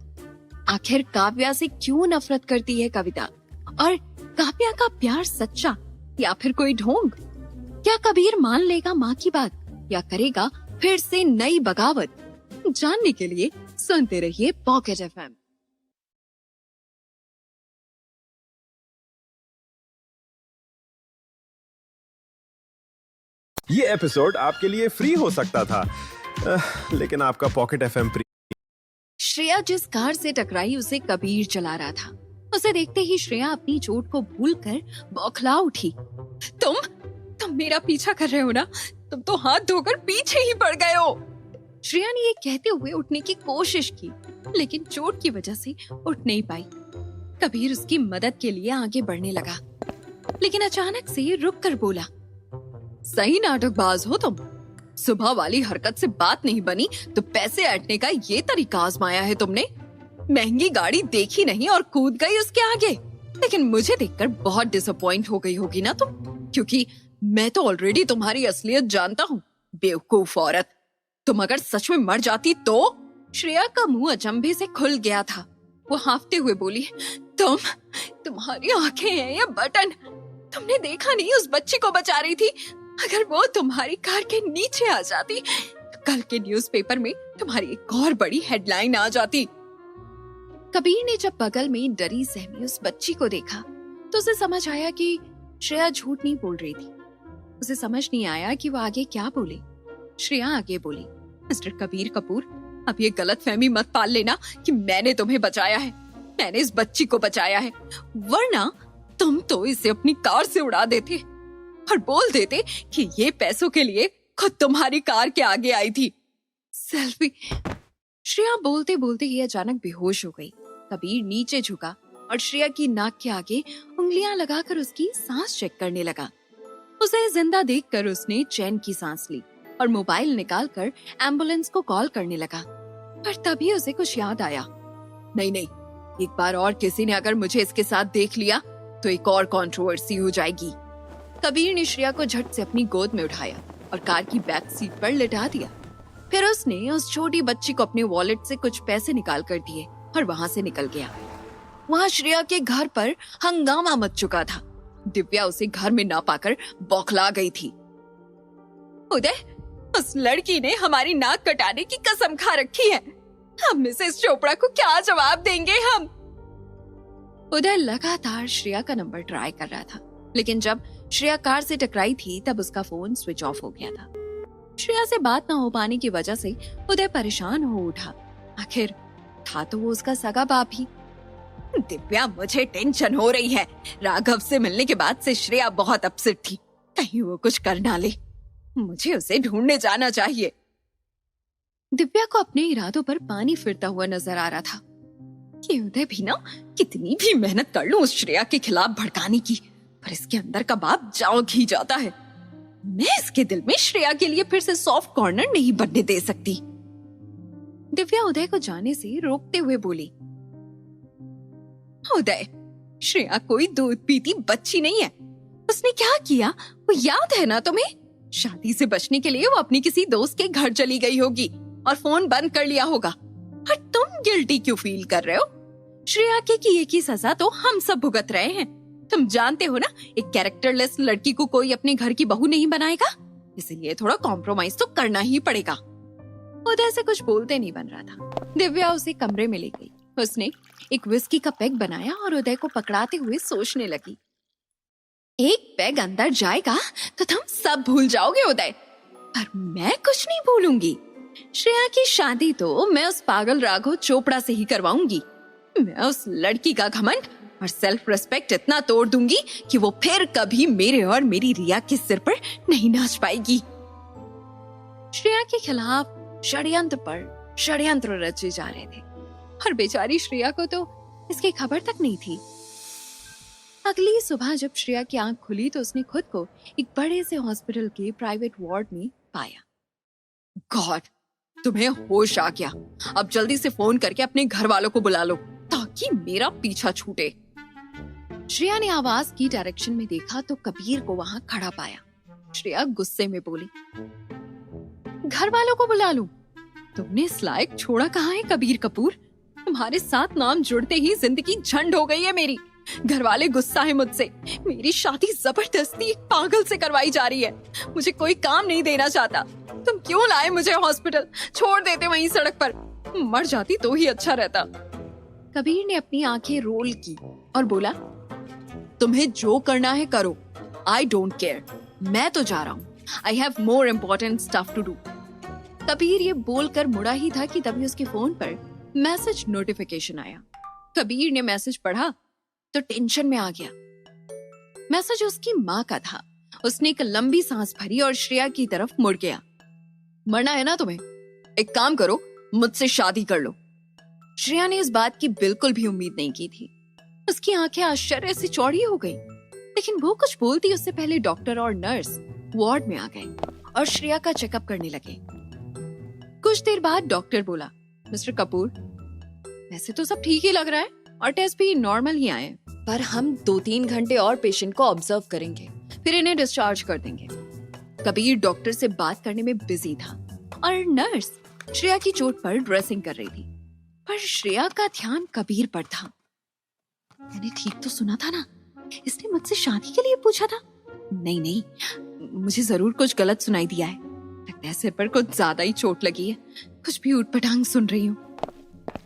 आखिर काव्या से क्यों नफरत करती है कविता? और काव्या का प्यार सच्चा या फिर कोई ढोंग? क्या कबीर मान लेगा माँ की बात या करेगा फिर से नई बगावत? जानने के लिए सुनते रहिए पॉकेट एफएम। ये एपिसोड आपके लिए फ्री हो सकता था, लेकिन आपका पॉकेट एफएम प्री। श्रेया जिस कार से टकराई उसे कबीर चला रहा था। उसे देखते ही श्रेया अपनी चोट को भूलकर बौखला उठी। तुम मेरा पीछा कर रहे हो ना? तुम तो हाथ धोकर पीछे ही पड़ गए हो। श्रेया ने ये कहते हुए उठने की कोशिश की, लेकिन चोट की वजह से उठ नहीं पाई। कबीर उसकी मदद के लिए आगे बढ़ने लगा, लेकिन अचानक से रुक कर बोला, सही नाटकबाज हो तुम। सुबह वाली हरकत से बात नहीं बनी तो पैसे ऐंठने का ये तरीका आजमाया है तुमने। महंगी गाड़ी देखी नहीं और कूद गई उसके आगे। लेकिन मुझे देखकर बहुत डिसअपॉइंट हो गई होगी ना तुम, क्योंकि मैं तो ऑलरेडी तुम्हारी असलियत जानता हूँ, बेवकूफ औरत। तुम अगर सच में मर जाती तो? श्रेया का मुंह अचंभे से खुल गया था। वो हांफते हुए बोली, तुम्हारी आंखें हैं या बटन? तुमने देखा नहीं उस बच्ची को बचा रही थी? अगर वो तुम्हारी कार के नीचे आ जाती तो कल के न्यूज़पेपर में तुम्हारी एक और बड़ी हेडलाइन आ जाती। कबीर ने जब बगल में डरी सहमी उस बच्ची को देखा तो उसे समझ आया कि श्रेया झूठ नहीं बोल रही थी। उसे समझ नहीं आया कि वो आगे क्या बोले। श्रेया आगे बोली, मिस्टर कबीर कपूर, अब ये गलतफहमी मत पाल लेना कि मैंने तुम्हें बचाया है। मैंने इस बच्ची को बचाया है, वरना तुम तो इसे अपनी कार से उड़ा देते और बोल देते कि ये पैसों के लिए खुद तुम्हारी कार के आगे आई थी। सेल्फी। श्रेया बोलते बोलते ही अचानक बेहोश हो गई। कबीर नीचे झुका और श्रेया की नाक के आगे उंगलियां लगाकर उसकी सांस चेक करने लगा। उसे जिंदा देखकर उसने चैन की सांस ली और मोबाइल निकालकर एम्बुलेंस को कॉल करने लगा। पर तभी उसे कुछ याद आया। नहीं, एक बार और किसी ने अगर मुझे इसके साथ देख लिया तो एक और कंट्रोवर्सी हो जाएगी। कबीर ने श्रेया को झट से अपनी गोद में उठाया और कार की बैक सीट पर लिटा दिया। फिर उसने उस छोटी बच्ची को अपने वॉलेट से कुछ पैसे निकाल कर दिए और वहां से निकल गया। वहां श्रेया के घर पर हंगामा मच चुका था। दिव्या उसे घर में ना पाकर बौखला गई थी। उदय, उस लड़की ने हमारी नाक कटाने की कसम खा रखी है। हम मिसेस चोपड़ा को क्या जवाब देंगे हम? उदय लगातार श्रेया का नंबर ट्राई कर रहा था, लेकिन जब श्रेया कार से टकराई थी तब उसका फोन स्विच ऑफ हो गया था। श्रेया से बात ना हो पाने की वजह से उदय परेशान हो उठा। आखिर था तो वो उसका सगा बाप ही। दिव्या, मुझे टेंशन हो रही है। राघव से मिलने के बाद से श्रेया बहुत अपसेट थी। कहीं वो कुछ कर ना ले। मुझे उसे ढूंढने जाना चाहिए। दिव्या को अपने इरादों पर पानी फिरता हुआ नजर आ रहा था। ये उदय भी ना कितनी भी मेहनत कर लूं उस श्रेया के खिलाफ भड़काने की, पर इसके अंदर का बाप जाग ही जाता है। मैं इसके दिल में श्रेया के लिए फिर से सॉफ्ट कॉर्नर नहीं बनने दे सकती। दिव्या उदय को जाने से रोकते हुए बोली, उदय, श्रेया कोई दूध पीती बच्ची नहीं है। उसने क्या किया वो याद है ना तुम्हें? शादी से बचने के लिए वो अपनी किसी दोस्त के घर चली गई होगी और फोन बंद कर लिया होगा। और तुम गिल्टी क्यों फील कर रहे हो? श्रेया के किए की सजा तो हम सब भुगत रहे हैं। तुम जानते हो ना, एक कैरेक्टरलेस लड़की को कोई अपने घर की बहू नहीं बनाएगा, इसलिए थोड़ा कॉम्प्रोमाइज तो करना ही पड़ेगा। उदय से कुछ बोलते नहीं बन रहा था। दिव्या उसे कमरे में ले गई। उसने एक विस्की का पैग बनाया और उदय को पकड़ाते हुए सोचने लगी, एक पैग अंदर जाएगा तो तुम सब भूल जाओगे उदय, पर मैं कुछ नहीं भूलूंगी। श्रेया की शादी तो मैं उस पागल राघव चोपड़ा से ही करवाऊंगी। मैं उस लड़की का घमंड और सेल्फ रिस्पेक्ट इतना तोड़ दूंगी कि वो फिर कभी मेरे और मेरी रिया के सिर पर नहीं नाच पाएगी। श्रेया के खिलाफ षड्यंत्र पर षड्यंत्र रचे जा रहे थे और बेचारी श्रेया को तो इसकी खबर तक नहीं थी। अगली सुबह जब श्रेया की आंख खुली तो उसने खुद को एक बड़े से हॉस्पिटल के प्राइवेट वार्ड में पाया। गॉड, तुम्हें होश आ गया। अब जल्दी से फोन करके अपने घर वालों को बुला लो ताकि मेरा पीछा छूटे। श्रेया ने आवाज की डायरेक्शन में देखा तो कबीर को वहां खड़ा पाया। श्रेया गुस्से में बोली, घर वालों को बुला लूं? तुमने इस लायक छोड़ा कहाँ है कबीर कपूर? तुम्हारे साथ नाम जुड़ते ही जिंदगी झंड हो गई है मेरी। घर वाले गुस्सा है मुझसे। मेरी शादी जबरदस्ती एक पागल से करवाई जा रही है। मुझे कोई काम नहीं देना चाहता। तुम क्यों लाए मुझे हॉस्पिटल? छोड़ देते वहीं सड़क पर, मर जाती तो ही अच्छा रहता। कबीर ने अपनी आंखें रोल की और बोला, तुम्हें जो करना है करो, आई डोंट केयर। मैं तो जा रहा हूँ। I have more important stuff to do. Kabir ये बोलकर मुड़ा ही था कि तभी उसके फोन पर मैसेज नोटिफिकेशन आया। कबीर ने मैसेज पढ़ा तो टेंशन में आ गया। मैसेज उसकी माँ का था। उसने एक लंबी सांस भरी और श्रेया की तरफ मुड़ गया। मरना है ना तुम्हें? एक काम करो, मुझसे शादी कर लो। श्रेया ने इस बात की बिल्कुल भी उम्मीद नहीं की थी। उसकी आंखें आश्चर्य से चौड़ी हो गई, लेकिन वो कुछ बोलती उससे पहले डॉक्टर और नर्स वार्ड में आ गए और श्रेया का चेकअप करने लगे। कुछ देर बाद डॉक्टर बोला, मिस्टर कपूर, वैसे तो सब ठीक ही लग रहा है और टेस्ट भी नॉर्मल ही आए, पर हम 2-3 घंटे और पेशेंट को ऑब्जर्व करेंगे, फिर इन्हें डिस्चार्ज कर देंगे। कबीर डॉक्टर से बात करने में बिजी था और नर्स श्रेया की चोट पर ड्रेसिंग कर रही थी, पर श्रेया का ध्यान कबीर पर था। मैंने ठीक तो सुना था ना? इसने मुझसे शादी के लिए पूछा था? नहीं, मुझे जरूर कुछ गलत सुनाई दिया है। लगता है सिर पर कुछ ज्यादा ही चोट लगी है। कुछ भी ऊटपटांग सुन रही हूँ।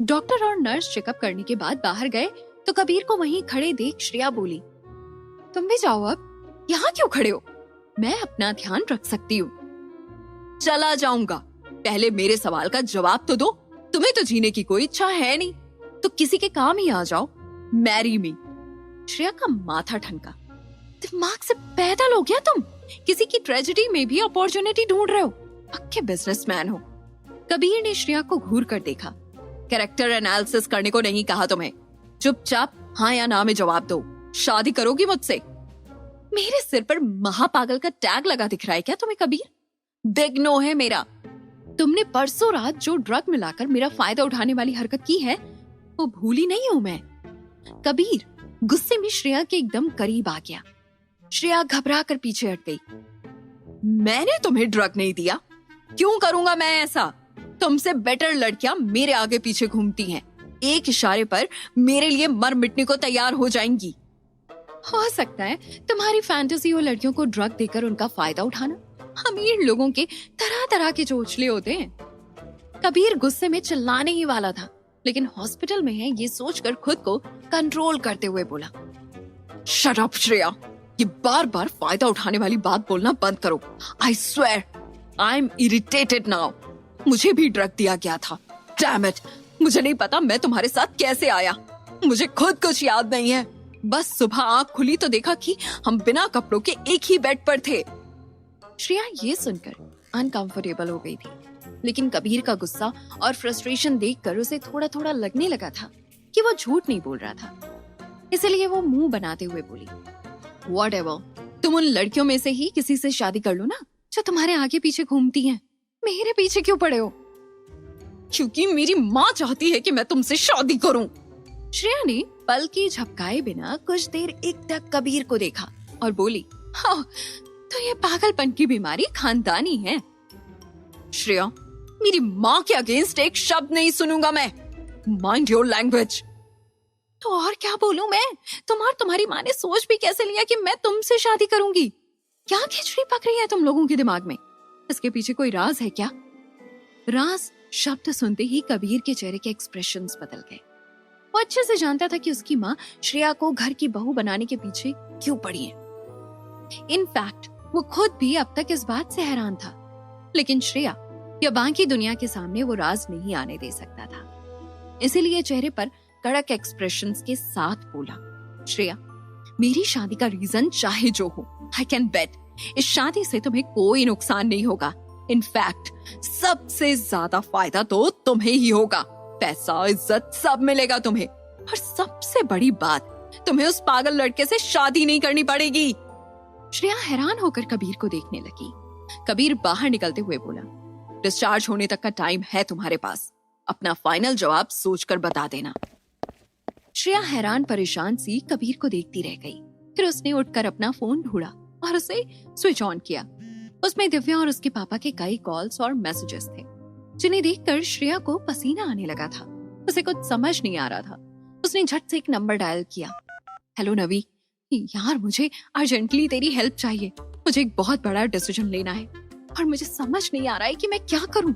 डॉक्टर और नर्स चेकअप करने के बाद बाहर गए तो कबीर को वहीं खड़े देख श्रेया बोली, तुम भी जाओ, अब यहाँ क्यों खड़े हो? मैं अपना ध्यान रख सकती हूँ। चला जाऊंगा, पहले मेरे सवाल का जवाब तो दो। तुम्हें तो जीने की कोई इच्छा है नहीं, तो किसी के काम ही आ जाओ। Marry me. श्रेया का माथा ठनका। दिमाग से पैदल हो गया तुम? किसी की ट्रेजेडी में भी अपॉर्चुनिटी ढूंढ रहे हो? पक्के बिजनेसमैन हो। कबीर ने श्रेया को घूर कर देखा। कैरेक्टर एनालिसिस करने को नहीं कहा तुम्हें। चुपचाप हाँ या ना में जवाब दो। शादी करोगी मुझसे? मेरे सिर पर महापागल का टैग लगा दिख रहा है क्या तुम्हें कबीर? बिग नो है मेरा। तुमने परसों रात जो ड्रग मिलाकर मेरा फायदा उठाने वाली हरकत की है वो भूली नहीं हूं मैं। कबीर गुस्से में श्रेया के एकदम करीब आ गया। श्रेया घबरा कर पीछे हट गई। मैंने तुम्हें ड्रग नहीं दिया। क्यों करूंगा मैं ऐसा? तुमसे बेटर लड़कियां मेरे आगे पीछे घूमती हैं। एक इशारे पर मेरे लिए मर मिटने को तैयार हो जाएंगी। हो सकता है तुम्हारी फैंटेसी हो लड़कियों को ड्रग देकर उनका फायदा उठाना। अमीर लोगों के तरह तरह के चोचले होते हैं। कबीर गुस्से में चिल्लाने ही वाला था, लेकिन हॉस्पिटल में है ये सोचकर खुद को कंट्रोल करते हुए बोला, शट अप श्रेया, ये बार बार फायदा उठाने वाली बात बोलना बंद करो। I swear I am irritated now. मुझे भी ड्रग दिया गया था। डैम इट, मुझे नहीं पता मैं तुम्हारे साथ कैसे आया। मुझे खुद कुछ याद नहीं है। बस सुबह आंख खुली तो देखा कि हम बिना कपड़ों के एक ही बेड पर थे। श्रेया ये सुनकर अनकंफर्टेबल हो गई थी, लेकिन कबीर का गुस्सा और फ्रस्ट्रेशन देखकर उसे थोड़ा थोड़ा लगने लगा था कि वो झूठ नहीं बोल रहा था। इसलिए वो मुंह बनाते हुए बोली, Whatever, तुम उन लड़कियों में से ही किसी से शादी कर लो ना जो तुम्हारे आगे पीछे घूमती हैं। मेरे पीछे क्यों पड़े हो? क्योंकि मेरी माँ चाहती है कि मैं तुमसे शादी करूं। श्रेया ने पलके झपकाए बिना कुछ देर एकटक कबीर को देखा और बोली, हाँ, तो ये पागलपन की बीमारी खानदानी है। श्रेया, मेरी माँ के अगेंस्ट एक शब्द नहीं सुनूंगा मैं। Mind your language. तो और क्या बोलूं मैं? तुम्हारी माँ ने सोच भी कैसे लिया कि मैं तुमसे शादी करूंगी? क्या खिचड़ी पक रही है तुम लोगों के दिमाग में? इसके पीछे कोई राज है क्या? राज शब्द सुनते ही कबीर के चेहरे के एक्सप्रेशंस बदल गए। वो अच्छे से जानता था कि उसकी माँ श्रेया को घर की बहू बनाने के पीछे क्यों पड़ी है। इनफैक्ट वो खुद भी अब तक इस बात से हैरान था, लेकिन श्रेया या बाकी दुनिया के सामने वो राज नहीं आने दे सकता था। इसीलिए चेहरे पर कड़क एक्सप्रेशंस के साथ बोला, श्रेया, मेरी शादी का रीजन चाहे जो हो, आई कैन बेट इस शादी से तुम्हें कोई नुकसान नहीं होगा। इनफैक्ट सबसे ज्यादा फायदा तो तुम्हें ही होगा। पैसा, इज्जत सब मिलेगा तुम्हें। और सबसे बड़ी बात, तुम्हें उस पागल लड़के से शादी नहीं करनी पड़ेगी। श्रेया हैरान होकर कबीर को देखने लगी। कबीर बाहर निकलते हुए बोला, डिस्चार्ज होने तक का टाइम है तुम्हारे पास। अपना फाइनल जवाब सोचकर बता देना। श्रेया हैरान परेशान सी कबीर को देखती रह गई। फिर उसने उठकर अपना फोन ढूंढा और उसे स्विच ऑन किया। उसमें दिव्या और उसके पापा के कई कॉल्स और मैसेजेस थे, जिन्हें देखकर श्रेया को पसीना आने लगा था। उसे कुछ समझ नहीं आ रहा था। उसने झट से एक नंबर डायल किया। हेलो नवी, यार मुझे अर्जेंटली तेरी हेल्प चाहिए। मुझे एक बहुत बड़ा डिसीजन लेना है और मुझे समझ नहीं आ रहा है कि मैं क्या करूं।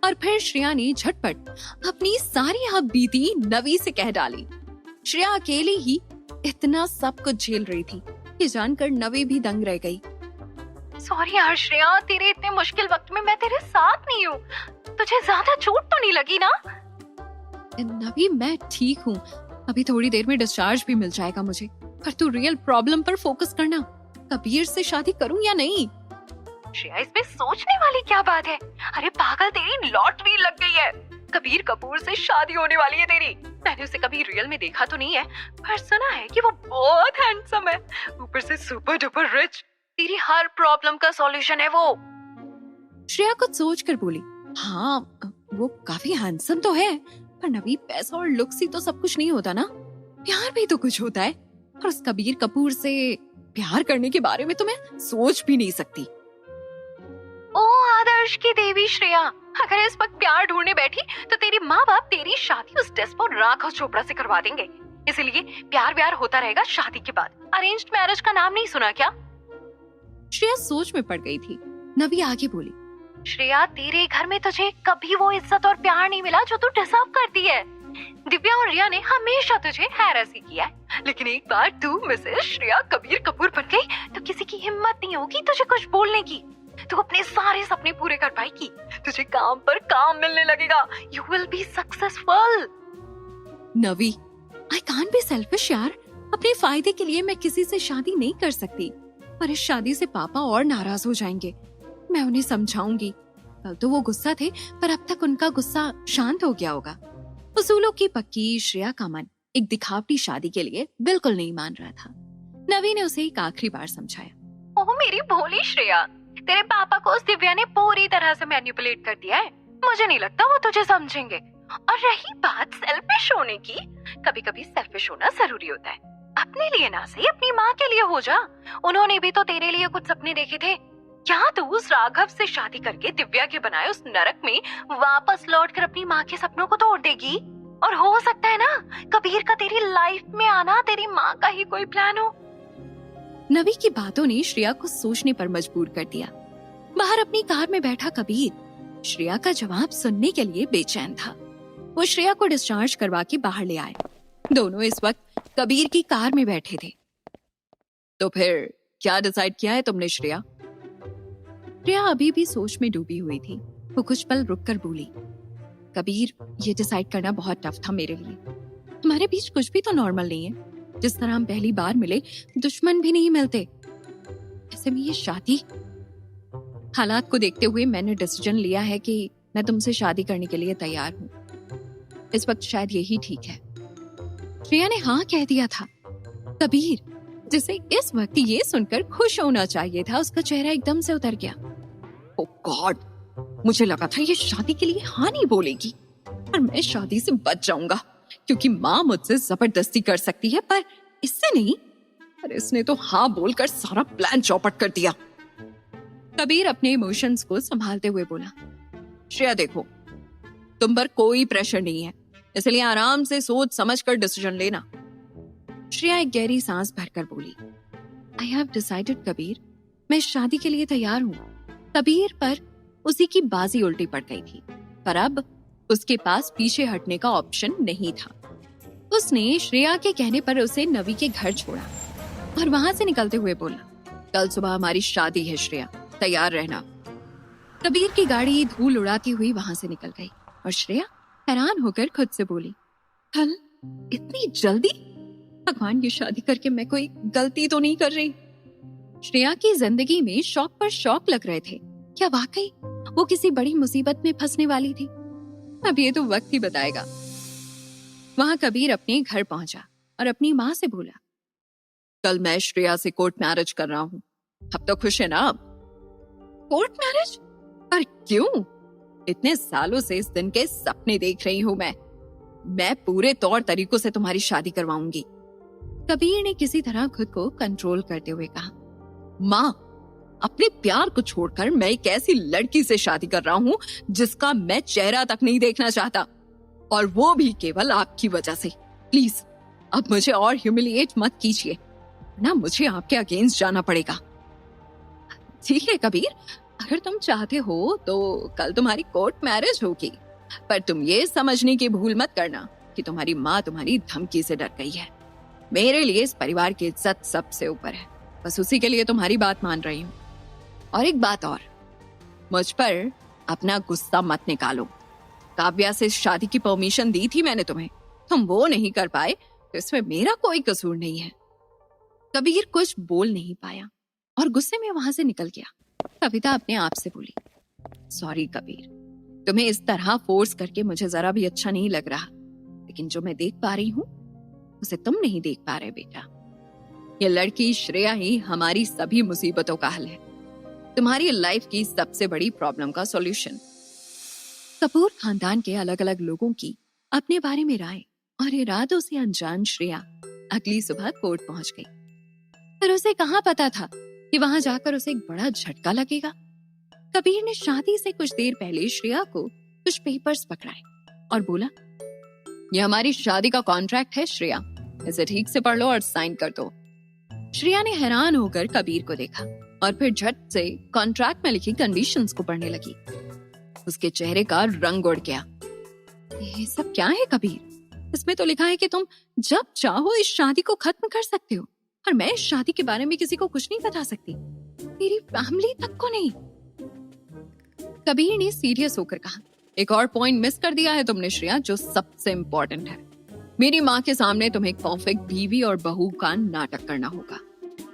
और फिर श्रेया ने झटपट अपनी सारी हबीती नवी से कह डाली। श्रेया अकेली ही इतना सब कुछ झेल रही थी, ये जानकर नवी भी दंग रह गई। सॉरी यार श्रेया, तेरे इतने मुश्किल वक्त में मैं तेरे साथ नहीं हूँ। तुझे ज्यादा चोट तो नहीं लगी ना? नवी, मैं ठीक हूँ। अभी थोड़ी देर में डिस्चार्ज भी मिल जाएगा मुझे। पर तू रियल प्रॉब्लम पर फोकस करना। कबीर से शादी करूं या नहीं? श्रेया, इसमें सोचने वाली क्या बात है? अरे पागल, तेरी लॉटरी लग गई है। कबीर कपूर से शादी होने वाली है तेरी। मैंने उसे कभी रियल में देखा तो नहीं है, पर सुना है कि वो बहुत हैंडसम है, ऊपर से सुपर डुपर रिच। तेरी हर प्रॉब्लम का सॉल्यूशन है वो। श्रेया कुछ सोच कर बोली, हाँ वो काफी हैंडसम तो है, पर नवी पैसा और लुक्स ही तो सब कुछ नहीं होता ना। प्यार भी तो कुछ होता है। और उस कबीर कपूर से प्यार करने के बारे में तो मैं सोच भी नहीं सकती। ओ आदर्श की देवी श्रेया, अगर इस वक्त प्यार ढूंढने बैठी तो तेरी माँ बाप तेरी शादी उस डेस्पोट राघव चोपड़ा से करवा देंगे। इसलिए प्यार व्यार होता रहेगा शादी के बाद। अरेंज्ड मैरिज का नाम नहीं सुना क्या? श्रेया सोच में पड़ गई थी। नवी आगे बोली, श्रेया, तेरे घर में तुझे कभी वो इज्जत और प्यार नहीं मिला जो तू डिजर्व करती है। दिव्या और रिया ने हमेशा तुझे हैरेसी किया है, लेकिन एक बार तू मिसेस श्रेया कबीर कपूर बन गई तो किसी की हिम्मत नहीं होगी तुझे कुछ बोलने की। तू अपने सारे सपने पूरे कर पाएगी। तुझे काम पर काम मिलने लगेगा। You will be successful. Navi, I can't be selfish यार। अपने फायदे के लिए मैं किसी से शादी नहीं कर सकती, पर इस शादी से पापा और नाराज हो जाएंगे। मैं उन्हें समझाऊंगी। कल तो वो गुस्सा थे, पर अब तक उनका गुस्सा शांत हो गया होगा। उसूलों की पक्की श्रेया का मन एक दिखावटी शादी के लिए बिल्कुल नहीं मान रहा था। नवी ने उसे एक आखिरी बार समझाया। ओह मेरी भोली श्रेया, तेरे पापा को उस दिव्या ने पूरी तरह से मैनिपुलेट कर दिया है। मुझे नहीं लगता वो तुझे समझेंगे। और रही बात सेल्फिश होने की, कभी कभी सेल्फिश होना जरूरी होता है। अपने लिए ना सही, अपनी माँ के लिए हो जा। उन्होंने भी तो तेरे लिए कुछ सपने देखे थे। क्या तू उस राघव से शादी करके दिव्या के बनाए उस नरक में वापस लौटकर अपनी माँ के सपनों को तोड़ देगी? और हो सकता है ना कबीर का तेरी लाइफ में आना तेरी माँ का ही कोई प्लान हो। नवी की बातों ने श्रेया को सोचने पर मजबूर कर दिया। बाहर अपनी कार में बैठा कबीर श्रेया का जवाब सुनने के लिए बेचैन था। वो श्रेया को डिस्चार्ज करवा के बाहर ले आए। दोनों इस वक्त कबीर की कार में बैठे थे। तो फिर क्या डिसाइड किया है तुमने श्रेया? श्रेया अभी भी सोच में डूबी हुई थी। वो कुछ पल रुककर बोली, कबीर, ये डिसाइड करना बहुत टफ था मेरे लिए। हमारे बीच कुछ भी तो नॉर्मल नहीं है। जिस तरह हम पहली बार मिले, दुश्मन भी नहीं मिलते, ऐसे में ये शादी। हालात को देखते हुए मैंने डिसीजन लिया है कि मैं तुमसे शादी करने के लिए तैयार हूँ। इस वक्त शायद यही ठीक है। श्रेया ने हाँ कह दिया था। कबीर, जिसे इस वक्त ये सुनकर खुश होना चाहिए था, उसका चेहरा एकदम से उतर गया। ओह गॉड, मुझे लगा था ये शादी के लिए हाँ नहीं बोलेगी और मैं शादी से बच जाऊंगा, क्योंकि माँ मुझसे जबरदस्ती कर सकती है, पर इससे नहीं। पर इसने तो हाँ बोलकर सारा प्लान चौपट कर दिया। कबीर अपने इमोशंस को संभालते हुए बोला, श्रेया देखो, तुम पर कोई प्रेशर नहीं है, इसलिए आराम से सोच समझ कर डिसीजन लेना। श्रेया एक गहरी सांस भरकर बोली, आई हैव डिसाइडेड कबीर, मैं शादी के लिए तैयार हूँ। कबीर पर उसी की बाजी उल्टी पड़ गई थी, पर अब उसके पास पीछे हटने का ऑप्शन नहीं था। उसने श्रेया के कहने पर उसे नवी के घर छोड़ा और वहां से निकलते हुए बोला, कल सुबह हमारी शादी है श्रेया, तैयार रहना। कबीर की गाड़ी धूल उड़ाती हुई वहां से निकल गई और श्रेया हैरान होकर खुद से बोली, कल? इतनी जल्दी? भगवान, ये शादी करके मैं कोई गलती तो नहीं कर रही? श्रेया की जिंदगी में शौक पर शौक लग रहे थे। क्या वाकई वो किसी बड़ी मुसीबत में फंसने वाली थी? अब ये तो वक्त ही बताएगा। वहां कबीर अपने घर पहुंचा और अपनी माँ से बोला, कल मैं श्रेया से कोर्ट मैरिज कर रहा हूँ। अब तो खुश है ना आप? Court marriage? पर क्यों? इतने सालों से इस दिन के सपने देख रही हूँ मैं पूरे तौर तरीकों से तुम्हारी शादी करवाऊंगी। कबीर ने किसी तरह खुद को कंट्रोल करते हुए कहा, माँ, अपने प्यार को छोड़कर मैं एक ऐसी लड़की से शादी कर रहा हूँ जिसका मैं चेहरा तक नहीं देखना चाहता, और वो भी केवल आपकी वजह से। प्लीज अब मुझे और ह्यूमिलिएट मत कीजिए, ना मुझे आपके अगेंस्ट जाना पड़ेगा। ठीक है कबीर, अगर तुम चाहते हो तो कल तुम्हारी कोर्ट मैरिज होगी, पर तुम ये समझने की भूल मत करना कि तुम्हारी माँ तुम्हारी धमकी से डर गई है। मेरे लिए इस परिवार की इज्जत सबसे ऊपर है, बस उसी के लिए तुम्हारी बात मान रही हूँ। और एक बात और, मुझ पर अपना गुस्सा मत निकालो। काव्या से शादी की परमिशन दी थी मैंने तुम्हें, तुम वो नहीं कर पाए तो इसमें मेरा कोई कसूर नहीं है। कबीर कुछ बोल नहीं पाया और गुस्से में वहां से निकल गया। कविता अपने आप से बोली, सॉरी कबीर, तुम्हें इस तरह फोर्स करके मुझे जरा भी अच्छा नहीं लग रहा, लेकिन जो मैं देख पा रही हूँ उसे तुम नहीं देख पा रहे बेटा। ये लड़की श्रेया ही हमारी सभी मुसीबतों का हल है, तुम्हारी लाइफ की सबसे बड़ी प्रॉब्लम का सॉल्यूशन। कपूर खानदान के अलग अलग लोगों की अपने बारे में राय और इरादों से अनजान श्रेया अगली सुबह कोर्ट पहुंच गई। पर उसे कहाँ पता था कि वहां जाकर उसे एक बड़ा झटका लगेगा। कबीर ने शादी से कुछ देर पहले श्रेया को कुछ पेपर्स पकड़ाए और बोला, ये हमारी शादी का कॉन्ट्रैक्ट है श्रेया, इसे ठीक से पढ़ लो और साइन कर दो। श्रेया ने हैरान होकर कबीर को देखा और फिर झट से कॉन्ट्रैक्ट में लिखी कंडीशंस को पढ़ने लगी। उसके चेहरे का रंग उड़ गया। ये सब क्या है कबीर? इसमें तो लिखा है कि तुम जब चाहो इस शादी को खत्म कर सकते हो, और मैं इस शादी के बारे में किसी को कुछ नहीं बता सकती, मेरी फैमिली तक को नहीं। कबीर ने सीरियस होकर कहा, एक और पॉइंट मिस कर दिया है तुमने श्रेया, जो सबसे इम्पोर्टेंट है। मेरी माँ के सामने तुम्हें एक परफेक्ट बीवी और बहू का नाटक करना होगा,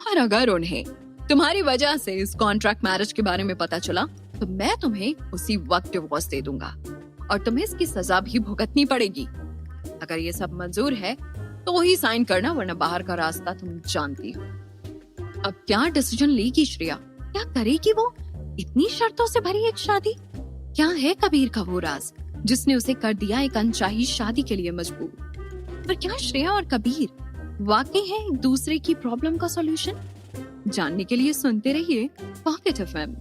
और अगर उन्हें तुम्हारी वजह से इस कॉन्ट्रैक्ट मैरिज के बारे में पता चला तो मैं तुम्हें उसी वक्त डिवोर्स दे दूंगा और तुम्हें इसकी सजा भी भुगतनी पड़ेगी। अगर ये सब मंजूर है तो ही साइन करना, वरना बाहर का रास्ता तुम जानती हो। अब क्या डिसीजन लेगी श्रेया? क्या करेगी वो इतनी शर्तों से भरी एक शादी? क्या है कबीर का वो राज जिसने उसे कर दिया एक अनचाही शादी के लिए मजबूर? पर क्या श्रेया और कबीर वाकई है एक दूसरे की प्रॉब्लम का सॉल्यूशन? जानने के लिए सुनते रहिए पॉकेट एफएम।